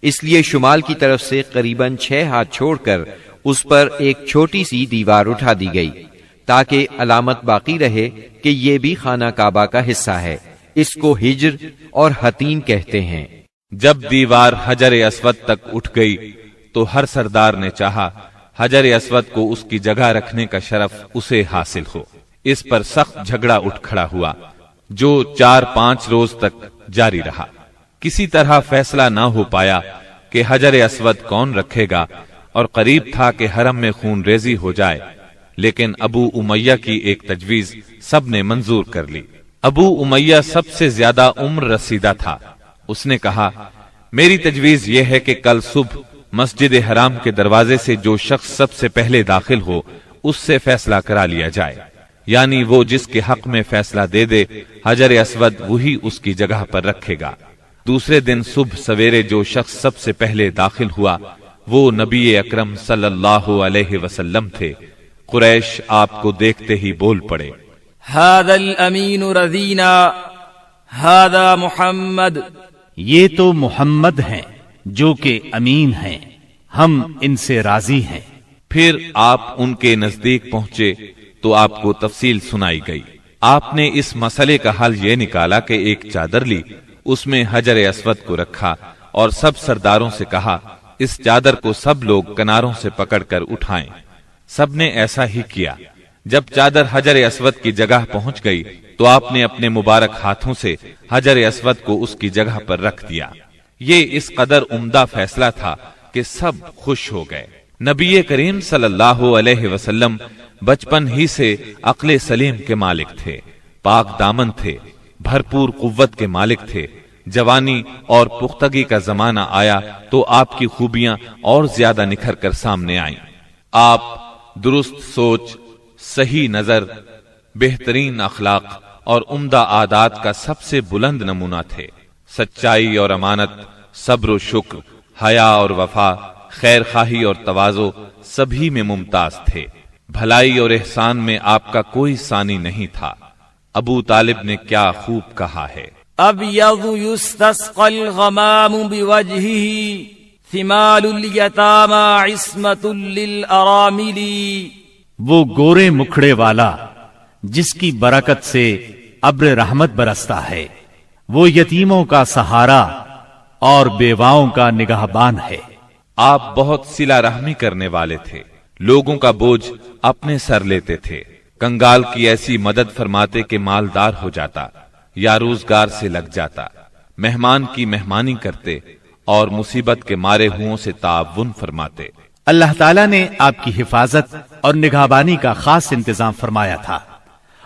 Speaker 3: اس لیے شمال کی طرف سے قریباً 6 ہاتھ چھوڑ کر اس پر ایک چھوٹی سی دیوار اٹھا دی گئی تاکہ علامت باقی رہے کہ یہ بھی خانہ کعبہ کا حصہ ہے۔ اس کو ہجر اور حتیم کہتے ہیں۔
Speaker 1: جب دیوار حجر اسود تک اٹھ گئی تو ہر سردار نے چاہا حجر اسود کو اس کی جگہ رکھنے کا شرف اسے حاصل ہو۔ اس پر سخت جھگڑا اٹھ کھڑا ہوا جو 4-5 روز تک جاری رہا۔ کسی طرح فیصلہ نہ ہو پایا کہ حجر اسود کون رکھے گا، اور قریب تھا کہ حرم میں خون ریزی ہو جائے۔ لیکن ابو امیہ کی ایک تجویز سب نے منظور کر لی۔ ابو امیہ سب سے زیادہ عمر رسیدہ تھا۔ اس نے کہا، میری تجویز یہ ہے کہ کل صبح مسجد حرام کے دروازے سے جو شخص سب سے پہلے داخل ہو اس سے فیصلہ کرا لیا جائے، یعنی وہ جس کے حق میں فیصلہ دے دے حجر اسود وہی اس کی جگہ پر رکھے گا۔ دوسرے دن صبح سویرے جو شخص سب سے پہلے داخل ہوا وہ نبی اکرم صلی اللہ علیہ وسلم تھے۔ قریش آپ کو دیکھتے ہی بول پڑے،
Speaker 5: هذا الامین رضینا هذا محمد،
Speaker 2: یہ تو محمد ہیں جو کہ امین ہیں، ہم ان سے راضی ہیں۔
Speaker 1: پھر آپ ان کے نزدیک پہنچے تو آپ کو تفصیل سنائی گئی۔ آپ نے اس مسئلے کا حل یہ نکالا کہ ایک چادر لی، اس میں حجر اسود کو رکھا اور سب سرداروں سے کہا اس چادر کو سب لوگ کناروں سے پکڑ کر اٹھائیں۔ سب نے ایسا ہی کیا۔ جب چادر حجر اسود کی جگہ پہنچ گئی تو آپ نے اپنے مبارک ہاتھوں سے حجر اسود کو اس کی جگہ پر رکھ دیا۔ یہ اس قدر عمدہ فیصلہ تھا کہ سب خوش ہو گئے۔ نبی کریم صلی اللہ علیہ وسلم بچپن ہی سے عقل سلیم کے مالک تھے، پاک دامن تھے، بھرپور قوت کے مالک تھے۔ جوانی اور پختگی کا زمانہ آیا تو آپ کی خوبیاں اور زیادہ نکھر کر سامنے آئیں۔ آپ درست سوچ، صحیح نظر، بہترین اخلاق اور عمدہ عادات کا سب سے بلند نمونہ تھے۔ سچائی اور امانت، صبر و شکر، حیا اور وفا، خیر خواہی اور تواضع سبھی میں ممتاز تھے۔ بھلائی اور احسان میں آپ کا کوئی ثانی نہیں تھا۔ ابو طالب نے کیا خوب کہا ہے،
Speaker 5: ابیض یستسقى الغمام بوجهه ثمال الیتامی عصمت للارامل،
Speaker 2: وہ گورے مکھڑے والا جس کی برکت سے ابر رحمت برستا ہے، وہ یتیموں کا سہارا اور بیواؤں کا نگہبان ہے۔
Speaker 1: آپ بہت صلہ رحمی کرنے والے تھے، لوگوں کا بوجھ اپنے سر لیتے تھے، کنگال کی ایسی مدد فرماتے کہ مالدار ہو جاتا یا روزگار سے لگ جاتا، مہمان کی مہمانی کرتے اور مصیبت کے مارے ہوں سے تعاون فرماتے۔
Speaker 2: اللہ تعالیٰ نے آپ کی حفاظت اور نگہبانی کا خاص انتظام فرمایا تھا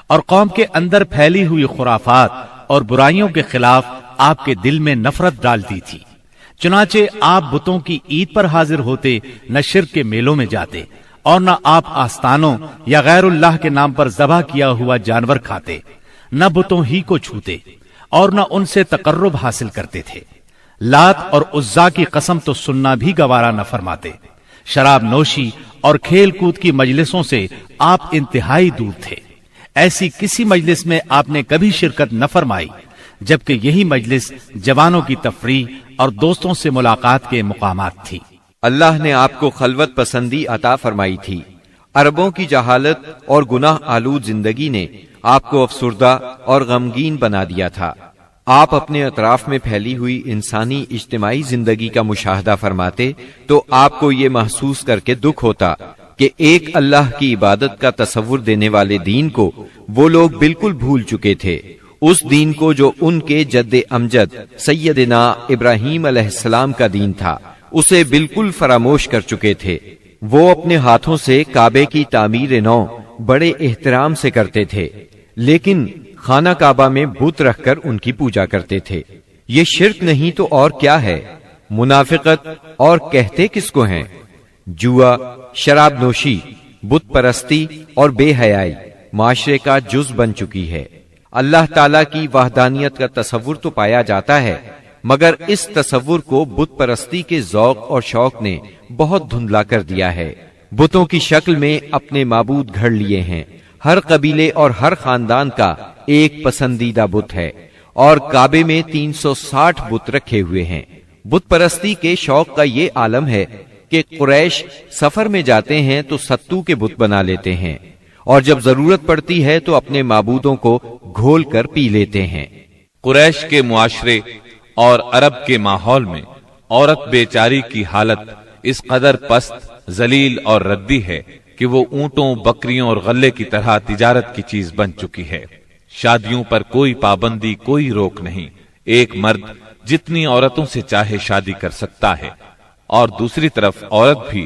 Speaker 2: اور قوم کے اندر پھیلی ہوئی خرافات اور برائیوں کے خلاف آپ کے دل میں نفرت ڈال دی تھی۔ چنانچہ آپ بتوں کی عید پر حاضر ہوتے، نہ شرک کے میلوں میں جاتے اور نہ آپ آستانوں یا غیر اللہ کے نام پر ذبح کیا ہوا جانور کھاتے، نہ بتوں ہی کو چھوتے اور نہ ان سے تقرب حاصل کرتے تھے۔ لات اور عزا کی قسم تو سننا بھی گوارا نہ فرماتے۔ شراب نوشی اور کھیل کود کی مجلسوں سے آپ انتہائی دور تھے۔ ایسی کسی مجلس میں آپ نے کبھی شرکت نہ فرمائی، جبکہ یہی مجلس جوانوں کی تفریح اور دوستوں سے ملاقات کے مقامات تھی۔
Speaker 3: اللہ نے آپ کو خلوت پسندی عطا فرمائی تھی۔ عربوں کی جہالت اور گناہ آلود زندگی نے آپ کو افسردہ اور غمگین بنا دیا تھا۔ آپ اپنے اطراف میں پھیلی ہوئی انسانی اجتماعی زندگی کا مشاہدہ فرماتے تو آپ کو یہ محسوس کر کے دکھ ہوتا کہ ایک اللہ کی عبادت کا تصور دینے والے دین کو وہ لوگ بالکل بھول چکے تھے، اس دین کو جو ان کے جد امجد سیدنا ابراہیم علیہ السلام کا دین تھا، اسے بالکل فراموش کر چکے تھے۔ وہ اپنے ہاتھوں سے کعبے کی تعمیر نو بڑے احترام سے کرتے تھے، لیکن خانہ کعبہ میں بت رکھ کر ان کی پوجا کرتے تھے۔ یہ شرک نہیں تو اور کیا ہے؟ منافقت اور کہتے کس کو ہیں؟ جوا، شراب نوشی، بت پرستی اور بے حیائی معاشرے کا جز بن چکی ہے۔ اللہ تعالیٰ کی وحدانیت کا تصور تو پایا جاتا ہے، مگر اس تصور کو بت پرستی کے ذوق اور شوق نے بہت دھندلا کر دیا ہے۔ بتوں کی شکل میں اپنے معبود گھڑ لیے ہیں۔ ہر قبیلے اور ہر خاندان کا ایک پسندیدہ بت ہے اور کعبے میں 360 بت رکھے ہوئے ہیں۔ بت پرستی کے شوق کا یہ عالم ہے کہ قریش سفر میں جاتے ہیں تو ستو کے بت بنا لیتے ہیں اور جب ضرورت پڑتی ہے تو اپنے معبودوں کو گھول کر پی لیتے ہیں۔
Speaker 1: قریش کے معاشرے اور عرب کے ماحول میں عورت بیچاری کی حالت اس قدر پست، ذلیل اور ردی ہے کہ وہ اونٹوں، بکریوں اور غلے کی طرح تجارت کی چیز بن چکی ہے۔ شادیوں پر کوئی پابندی، کوئی روک نہیں۔ ایک مرد جتنی عورتوں سے چاہے شادی کر سکتا ہے اور دوسری طرف عورت بھی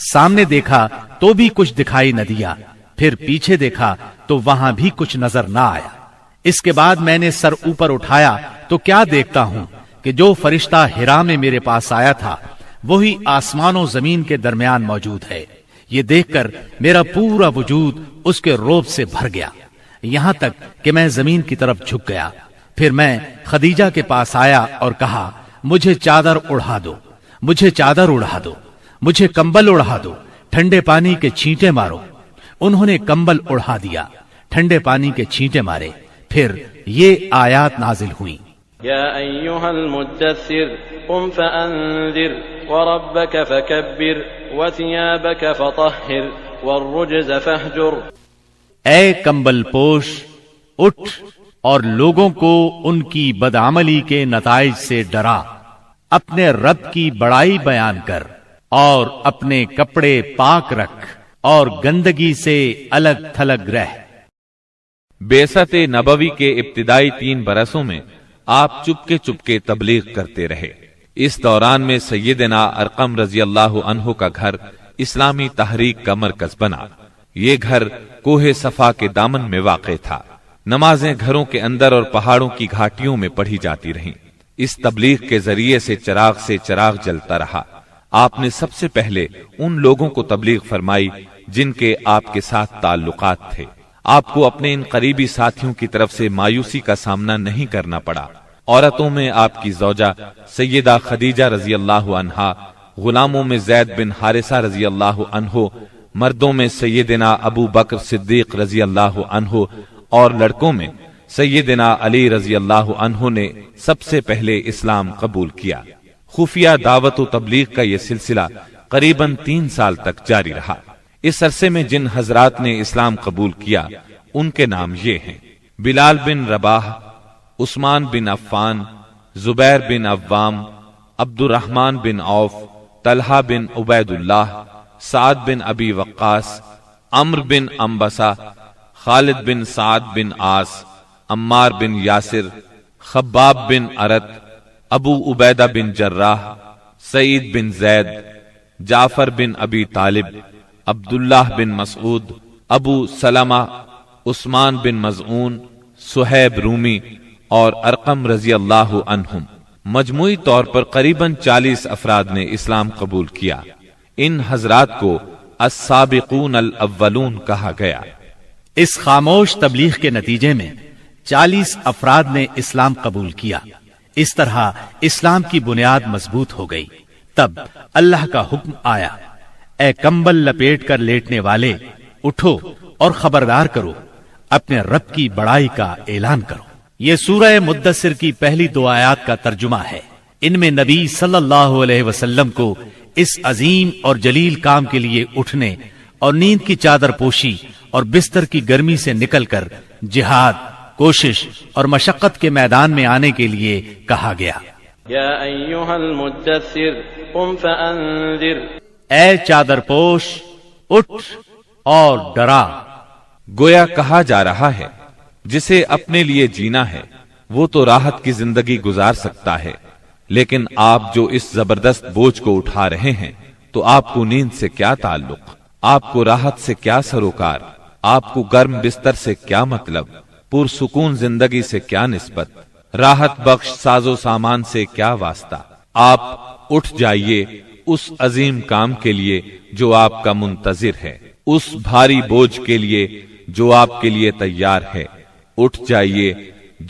Speaker 2: سامنے دیکھا تو بھی کچھ دکھائی نہ دیا، پھر پیچھے دیکھا تو وہاں بھی کچھ نظر نہ آیا۔ اس کے بعد میں نے سر اوپر اٹھایا تو کیا دیکھتا ہوں کہ جو فرشتہ ہرا میں میرے پاس آیا تھا وہی آسمان و زمین کے درمیان موجود ہے۔ یہ دیکھ کر میرا پورا وجود اس کے روب سے بھر گیا، یہاں تک کہ میں زمین کی طرف جھک گیا۔ پھر میں خدیجہ کے پاس آیا اور کہا، مجھے چادر اڑا دو، مجھے چادر اڑا دو، مجھے کمبل اڑا دو، ٹھنڈے پانی کے چھینٹے مارو۔ انہوں نے کمبل اڑا دیا، ٹھنڈے پانی کے چھینٹے مارے، پھر یہ آیات نازل ہوئیں۔
Speaker 6: یا ایھا المدثر قم فانذر وربک فکبر وثیابک فطہر والرجز فاہجر۔
Speaker 2: اے کمبل پوش، اٹھ اور لوگوں کو ان کی بدعملی کے نتائج سے ڈرا، اپنے رب کی بڑائی بیان کر اور اپنے کپڑے پاک رکھ اور گندگی سے الگ تھلگ رہ۔
Speaker 1: بعثت نبوی کے ابتدائی 3 برسوں میں آپ چپکے تبلیغ کرتے رہے۔ اس دوران میں سیدنا ارقم رضی اللہ عنہ کا گھر اسلامی تحریک کا مرکز بنا۔ یہ گھر کوہ صفا کے دامن میں واقع تھا۔ نمازیں گھروں کے اندر اور پہاڑوں کی گھاٹیوں میں پڑھی جاتی رہیں۔ اس تبلیغ کے ذریعے سے چراغ جلتا رہا۔ آپ نے سب سے پہلے ان لوگوں کو تبلیغ فرمائی جن کے آپ کے ساتھ تعلقات تھے۔ آپ کو اپنے ان قریبی ساتھیوں کی طرف سے مایوسی کا سامنا نہیں کرنا پڑا۔ عورتوں میں آپ کی زوجہ سیدہ خدیجہ رضی اللہ عنہا، غلاموں میں زید بن حارثہ رضی اللہ عنہ، مردوں میں سیدنا ابو بکر صدیق رضی اللہ عنہ اور لڑکوں میں سیدنا علی رضی اللہ عنہ نے سب سے پہلے اسلام قبول کیا۔ خفیہ دعوت و تبلیغ کا یہ سلسلہ قریباً 3 سال تک جاری رہا۔ اس عرصے میں جن حضرات نے اسلام قبول کیا ان کے نام یہ ہیں: بلال بن رباح، عثمان بن عفان، زبیر بن عوام، عبد الرحمن بن عوف، طلحہ بن عبید اللہ، سعد بن ابی وقاص، عمرو بن انبسہ، خالد بن سعد بن عاص، عمار بن یاسر، خباب بن ارت، ابو عبیدہ بن جراح، سعید بن زید، جعفر بن ابی طالب، عبداللہ بن مسعود، ابو سلمہ، عثمان بن مظعون، صہیب رومی اور ارقم رضی اللہ عنہم۔ مجموعی طور پر قریباً 40 افراد نے اسلام قبول کیا۔ ان حضرات کو السابقون الاولون کہا گیا۔
Speaker 2: اس خاموش تبلیغ کے نتیجے میں 40 افراد نے اسلام قبول کیا۔ اس طرح اسلام کی بنیاد مضبوط ہو گئی۔ تب اللہ کا حکم آیا، اے کمبل لپیٹ کر لیٹنے والے، اٹھو اور خبردار کرو، اپنے رب کی بڑائی کا اعلان کرو۔ یہ سورہ مدثر کی پہلی 2 آیات کا ترجمہ ہے۔ ان میں نبی صلی اللہ علیہ وسلم کو اس عظیم اور جلیل کام کے لیے اٹھنے اور نیند کی چادر پوشی اور بستر کی گرمی سے نکل کر جہاد، کوشش اور مشقت کے میدان میں آنے کے لیے کہا گیا۔
Speaker 6: یا ایھا المدثر قم فانذر،
Speaker 2: اے چادر پوش، اٹھ اور ڈرا۔
Speaker 1: گویا کہا جا رہا ہے جسے اپنے لیے جینا ہے وہ تو راحت کی زندگی گزار سکتا ہے، لیکن آپ جو اس زبردست بوجھ کو اٹھا رہے ہیں تو آپ کو نیند سے کیا تعلق، آپ کو راحت سے کیا سروکار، آپ کو گرم بستر سے کیا مطلب، پرسکون زندگی سے کیا نسبت، راحت بخش ساز و سامان سے کیا واسطہ۔ آپ اٹھ جائیے اس عظیم کام کے لیے جو آپ کا منتظر ہے، اس بھاری بوجھ کے لیے جو آپ کے لیے تیار ہے۔ اٹھ جائیے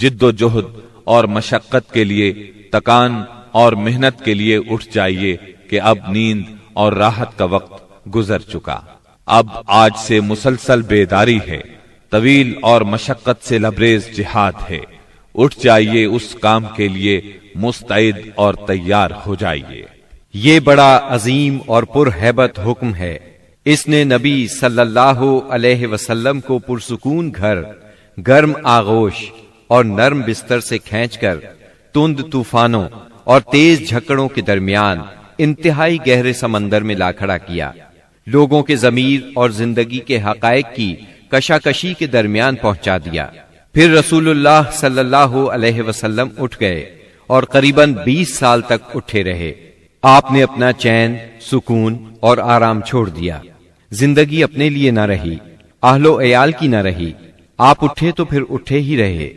Speaker 1: جد و جہد اور مشقت کے لیے، تکان اور محنت کے لیے اٹھ جائیے کہ اب نیند اور راحت کا وقت گزر چکا۔ اب آج سے مسلسل بیداری ہے، طویل اور مشقت سے لبریز جہاد ہے۔ اٹھ جائیے اس کام کے لیے مستعد اور تیار ہو جائیے۔
Speaker 3: یہ بڑا عظیم اور پرہیبت حکم ہے۔ اس نے نبی صلی اللہ علیہ وسلم کو پرسکون گھر، گرم آغوش اور نرم بستر سے کھینچ کر تند طوفانوں اور تیز جھکڑوں کے درمیان انتہائی گہرے سمندر میں لا کھڑا کیا، لوگوں کے ضمیر اور زندگی کے حقائق کی کشاکشی کے درمیان پہنچا دیا۔ پھر رسول اللہ صلی اللہ علیہ وسلم اٹھ گئے اور قریباً 20 سال تک اٹھے رہے۔ آپ نے اپنا چین، سکون اور آرام چھوڑ دیا، زندگی اپنے لیے نہ رہی، اہل و عیال کی نہ رہی، آپ اٹھے تو پھر اٹھے ہی رہے،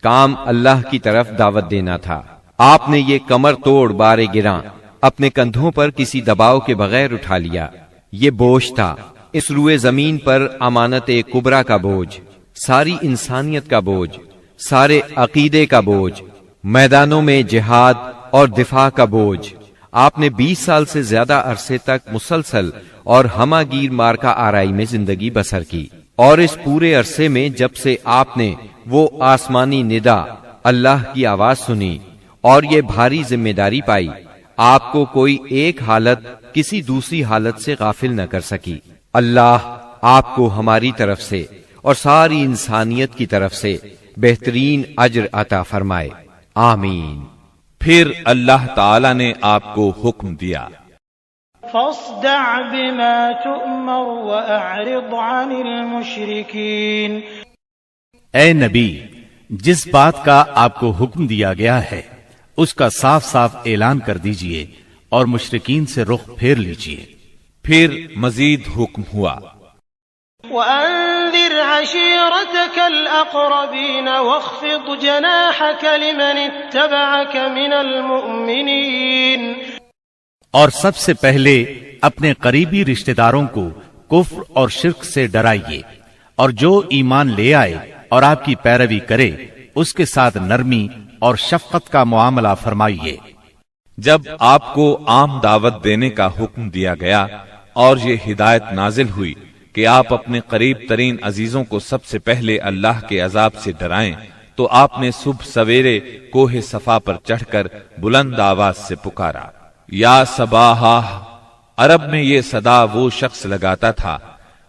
Speaker 3: کام اللہ کی طرف دعوت دینا تھا۔ آپ نے یہ کمر توڑ بار گراں اپنے کندھوں پر کسی دباؤ کے بغیر اٹھا لیا۔ یہ بوجھ تھا، اس روئے زمین پر امانت کبریٰ کا بوجھ، ساری انسانیت کا بوجھ، سارے عقیدے کا بوجھ، میدانوں میں جہاد اور دفاع کا بوجھ۔ آپ نے 20 سال سے زیادہ عرصے تک مسلسل اور ہمہ گیر مارکا آرائی میں زندگی بسر کی، اور اس پورے عرصے میں جب سے آپ نے وہ آسمانی ندا اللہ کی آواز سنی اور یہ بھاری ذمہ داری پائی، آپ کو کوئی ایک حالت کسی دوسری حالت سے غافل نہ کر سکی۔ اللہ آپ کو ہماری طرف سے اور ساری انسانیت کی طرف سے بہترین اجر عطا فرمائے، آمین۔
Speaker 1: پھر اللہ تعالی نے آپ کو حکم دیا،
Speaker 4: فاصدع بما تؤمر وأعرض عن المشركين۔
Speaker 2: اے نبی، جس بات کا آپ کو حکم دیا گیا ہے اس کا صاف صاف اعلان کر دیجئے اور مشرکین سے رخ پھیر لیجئے۔
Speaker 1: پھر مزید حکم ہوا،
Speaker 4: وأنذر عشيرتك الأقربين واخفض جناحك لمن اتبعك من المؤمنين۔
Speaker 2: اور سب سے پہلے اپنے قریبی رشتہ داروں کو کفر اور شرک سے ڈرائیے، اور جو ایمان لے آئے اور آپ کی پیروی کرے اس کے ساتھ نرمی اور شفقت کا معاملہ فرمائیے۔
Speaker 1: جب آپ کو عام دعوت دینے کا حکم دیا گیا اور یہ ہدایت نازل ہوئی کہ آپ اپنے قریب ترین عزیزوں کو سب سے پہلے اللہ کے عذاب سے ڈرائیں، تو آپ نے صبح سویرے کوہ صفا پر چڑھ کر بلند آواز سے پکارا، یا صباحا۔ عرب میں یہ صدا وہ شخص لگاتا تھا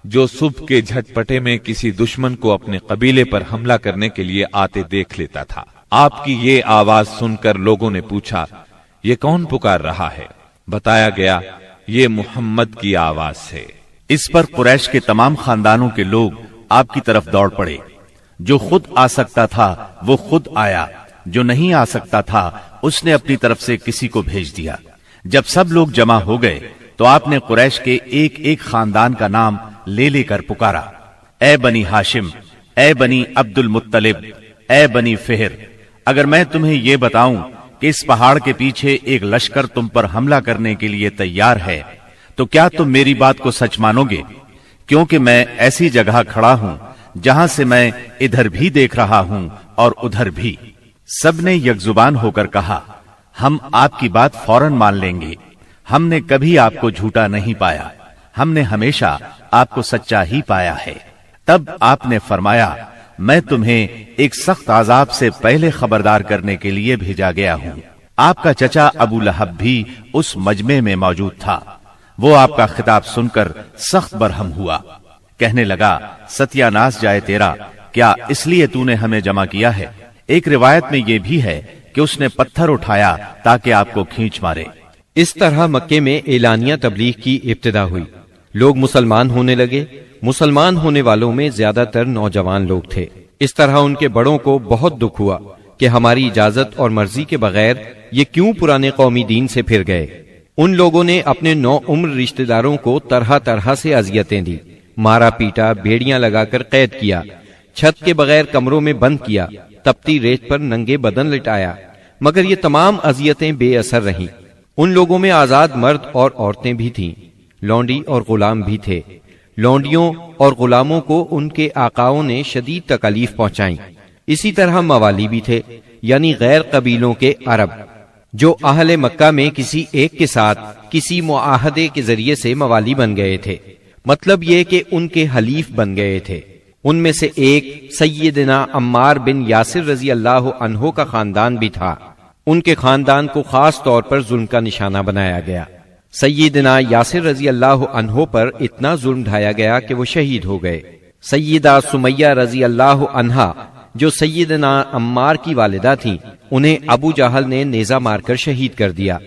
Speaker 1: جو صبح کے جھٹپٹے میں کسی دشمن کو اپنے قبیلے پر حملہ کرنے کے لیے آتے دیکھ لیتا تھا۔ آپ کی یہ آواز سن کر لوگوں نے پوچھا، یہ کون پکار رہا ہے؟ بتایا گیا، یہ محمد کی آواز ہے۔
Speaker 2: اس پر قریش کے تمام خاندانوں کے لوگ آپ کی طرف دوڑ پڑے۔ جو خود آ سکتا تھا وہ خود آیا، جو نہیں آ سکتا تھا اس نے اپنی طرف سے کسی کو بھیج دیا۔ جب سب لوگ جمع ہو گئے تو آپ نے قریش کے ایک ایک خاندان کا نام لے لے کر پکارا، اے بنی ہاشم، اے بنی عبد المطلب، اے بنی فہر، اگر میں تمہیں یہ بتاؤں کہ اس پہاڑ کے پیچھے ایک لشکر تم پر حملہ کرنے کے لیے تیار ہے تو کیا تم میری بات کو سچ مانو گے؟ کیونکہ میں ایسی جگہ کھڑا ہوں جہاں سے میں ادھر بھی دیکھ رہا ہوں اور ادھر بھی۔ سب نے یک زبان ہو کر کہا، ہم آپ کی بات فوراً مان لیں گے، ہم نے کبھی آپ کو جھوٹا نہیں پایا، ہم نے ہمیشہ آپ کو سچا ہی پایا ہے۔ تب آپ نے فرمایا، میں تمہیں ایک سخت عذاب سے پہلے خبردار کرنے کے لیے بھیجا گیا ہوں۔ آپ کا چچا ابو لہب بھی اس مجمع میں موجود تھا۔ وہ آپ کا خطاب سن کر سخت برہم ہوا، کہنے لگا، ستیہ ناس جائے تیرا، کیا اس لیے تو نے ہمیں جمع کیا ہے؟ ایک روایت میں یہ بھی ہے کہ اس نے پتھر اٹھایا تاکہ آپ کو کھینچ مارے۔
Speaker 3: اس طرح مکے میں اعلانیہ تبلیغ کی ابتدا ہوئی، لوگ مسلمان ہونے لگے۔ مسلمان ہونے والوں میں زیادہ تر نوجوان لوگ تھے۔ اس طرح ان کے بڑوں کو بہت دکھ ہوا کہ ہماری اجازت اور مرضی کے بغیر یہ کیوں پرانے قومی دین سے پھر گئے۔ ان لوگوں نے اپنے نو عمر رشتہ داروں کو طرح طرح سے اذیتیں دی، مارا پیٹا، بھیڑیاں لگا کر قید کیا، چھت کے بغیر کمروں میں بند کیا، تپتی ریت پر ننگے بدن لٹایا، مگر یہ تمام اذیتیں بے اثر رہیں۔ ان لوگوں میں آزاد مرد اور عورتیں بھی تھیں، لونڈی اور غلام بھی تھے۔ لونڈیوں اور غلاموں کو ان کے آقاؤں نے شدید تکالیف پہنچائیں۔ اسی طرح موالی بھی تھے، یعنی غیر قبیلوں کے عرب، جو اہل مکہ میں کسی ایک کے ساتھ کسی معاہدے کے ذریعے سے موالی بن گئے تھے، مطلب یہ کہ ان کے حلیف بن گئے تھے۔ ان میں سے ایک سیدنا عمار بن یاسر رضی اللہ عنہ کا خاندان بھی تھا۔ ان کے خاندان کو خاص طور پر ظلم کا نشانہ بنایا گیا۔ سیدنا یاسر رضی اللہ عنہ پر اتنا ظلم ڈھایا گیا کہ وہ شہید ہو گئے۔ سیدہ سمیہ رضی اللہ عنہا جو سیدنا عمار کی والدہ تھیں، انہیں ابو جہل نے نیزہ مار کر شہید کر دیا۔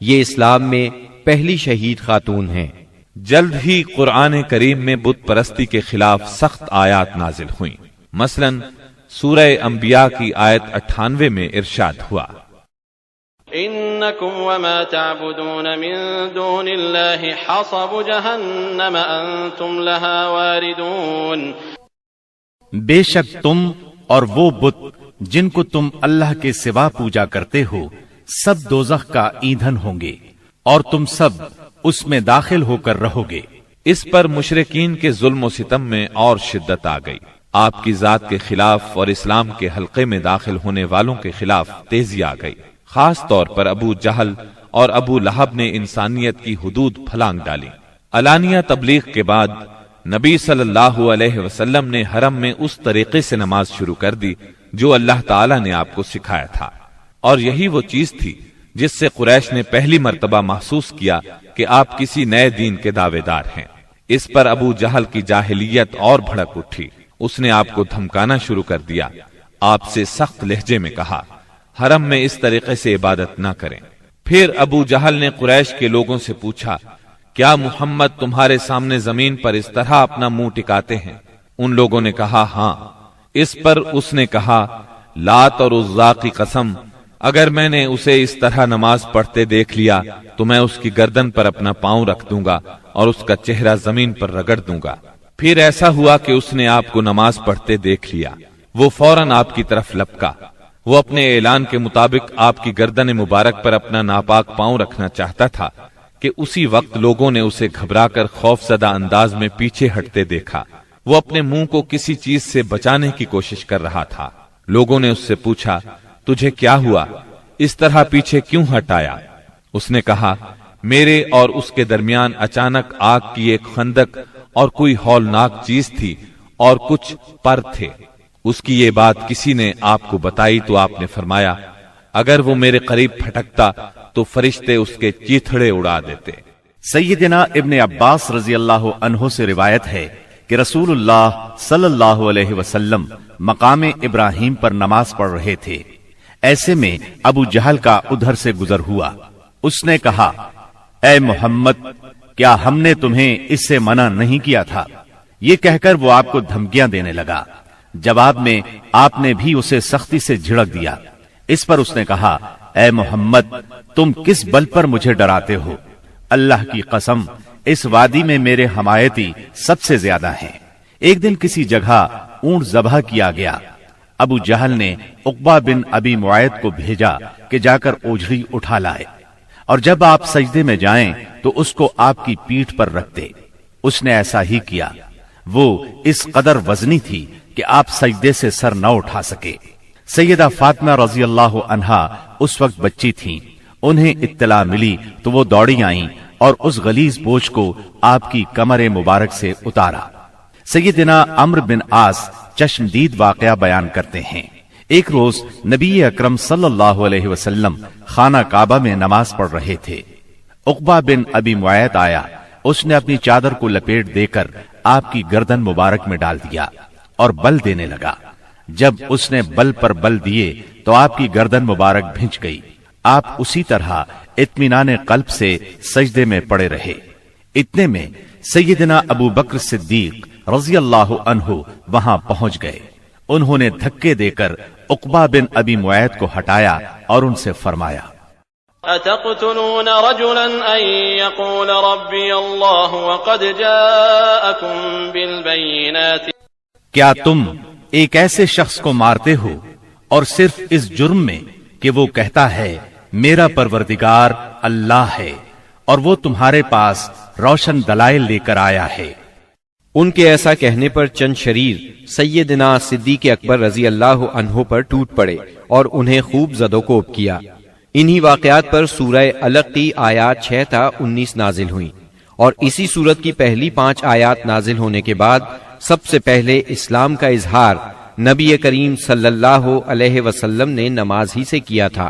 Speaker 3: یہ اسلام میں پہلی شہید خاتون ہیں۔
Speaker 1: جلد ہی قرآن کریم میں بت پرستی کے خلاف سخت آیات نازل ہوئیں۔ مثلا سورہ انبیاء کی آیت 98 میں ارشاد ہوا،
Speaker 6: ان إنكم وما تعبدون من دون الله حصب جهنم أنتم لها واردون.
Speaker 2: بے شک تم اور وہ بت جن کو تم اللہ کے سوا پوجا کرتے ہو سب دوزخ کا ایندھن ہوں گے اور تم سب اس میں داخل ہو کر رہو گے.
Speaker 1: اس پر مشرکین کے ظلم و ستم میں اور شدت آ گئی. آپ کی ذات کے خلاف اور اسلام کے حلقے میں داخل ہونے والوں کے خلاف تیزی آ گئی. خاص طور پر ابو جہل اور ابو لہب نے انسانیت کی حدود پھلانگ ڈالی. علانیہ تبلیغ کے بعد نبی صلی اللہ علیہ وسلم نے حرم میں اس طریقے سے نماز شروع کر دی جو اللہ تعالی نے آپ کو سکھایا تھا، اور یہی وہ چیز تھی جس سے قریش نے پہلی مرتبہ محسوس کیا کہ آپ کسی نئے دین کے دعوے دار ہیں. اس پر ابو جہل کی جاہلیت اور بھڑک اٹھی. اس نے آپ کو دھمکانا شروع کر دیا. آپ سے سخت لہجے میں کہا حرم میں اس طریقے سے عبادت نہ کریں. پھر ابو جہل نے قریش کے لوگوں سے پوچھا کیا محمد تمہارے سامنے زمین پر اس طرح اپنا منہ ٹکاتے ہیں؟ ان لوگوں نے کہا ہاں. اس پر اس نے کہا لات اور عزا کی قسم اگر میں نے اسے اس طرح نماز پڑھتے دیکھ لیا تو میں اس کی گردن پر اپنا پاؤں رکھ دوں گا اور اس کا چہرہ زمین پر رگڑ دوں گا. پھر ایسا ہوا کہ اس نے آپ کو نماز پڑھتے دیکھ لیا. وہ فوراً آپ کی طرف لپکا. وہ اپنے اعلان کے مطابق آپ کی گردن مبارک پر اپنا ناپاک پاؤں رکھنا چاہتا تھا کہ اسی وقت لوگوں نے اسے گھبرا کر خوف زدہ انداز میں پیچھے ہٹتے دیکھا. وہ اپنے منہ کو کسی چیز سے بچانے کی کوشش کر رہا تھا. لوگوں نے اس سے پوچھا تجھے کیا ہوا؟ اس طرح پیچھے کیوں ہٹایا؟ اس نے کہا میرے اور اس کے درمیان اچانک آگ کی ایک خندق اور کوئی ہولناک چیز تھی اور کچھ پر تھے. اس کی یہ بات کسی نے آپ کو بتائی تو آپ نے فرمایا اگر وہ میرے قریب پھٹکتا تو فرشتے اس کے چیتھڑے اڑا دیتے.
Speaker 2: سیدنا ابن عباس رضی اللہ عنہ سے روایت ہے کہ رسول اللہ صلی اللہ علیہ وسلم مقام ابراہیم پر نماز پڑھ رہے تھے. ایسے میں ابو جہل کا ادھر سے گزر ہوا. اس نے کہا اے محمد کیا ہم نے تمہیں اس سے منع نہیں کیا تھا؟ یہ کہہ کر وہ آپ کو دھمکیاں دینے لگا. جواب میں آپ نے بھی اسے سختی سے جھڑک دیا. اس پر اس نے کہا اے محمد تم کس بل پر مجھے ڈراتے ہو؟ اللہ کی قسم اس وادی میں میرے حمایتی سب سے زیادہ ہیں. ایک دن کسی جگہ اونٹ ذبح کیا گیا. ابو جہل نے عقبہ بن ابی معیط کو بھیجا کہ جا کر اوجھڑی اٹھا لائے اور جب آپ سجدے میں جائیں تو اس کو آپ کی پیٹھ پر رکھ دے. اس نے ایسا ہی کیا. وہ اس قدر وزنی تھی کہ آپ سجدے سے سر نہ اٹھا سکے. سیدہ فاطمہ رضی اللہ عنہا اس وقت بچی تھیں. انہیں اطلاع ملی تو وہ دوڑی آئیں اور اس غلیظ بوجھ کو آپ کی کمر مبارک سے اتارا. سیدنا عمرو بن عاص چشمدید واقعہ بیان کرتے ہیں. ایک روز نبی اکرم صلی اللہ علیہ وسلم خانہ کعبہ میں نماز پڑھ رہے تھے. عقبہ بن ابی معیط آیا. اس نے اپنی چادر کو لپیٹ دے کر آپ کی گردن مبارک میں ڈال دیا اور بل دینے لگا. جب اس نے بل پر بل دیے تو آپ کی گردن مبارک بھنچ گئی. آپ اسی طرح اطمینان قلب سے سجدے میں پڑے رہے. اتنے میں سیدنا ابو بکر صدیق رضی اللہ عنہ وہاں پہنچ گئے. انہوں نے دھکے دے کر عقبہ بن ابی معیط کو ہٹایا اور ان سے فرمایا
Speaker 6: أتقتلون رجلا أن يقول ربي الله وقد جاءكم بالبينات.
Speaker 2: کیا تم ایک ایسے شخص کو مارتے ہو اور صرف اس جرم میں کہ وہ کہتا ہے میرا پروردگار اللہ ہے اور وہ تمہارے پاس روشن دلائل لے کر آیا ہے.
Speaker 3: ان کے ایسا کہنے پر چند شریر سیدنا صدیق اکبر رضی اللہ عنہ پر ٹوٹ پڑے اور انہیں خوب زد و کوب کیا. انہی واقعات پر سورہ علق کی آیات 6 تا 19 نازل ہوئیں اور اسی سورت کی پہلی 5 آیات نازل ہونے کے بعد سب سے پہلے اسلام کا اظہار نبی کریم صلی اللہ علیہ وسلم نے نماز ہی سے کیا تھا.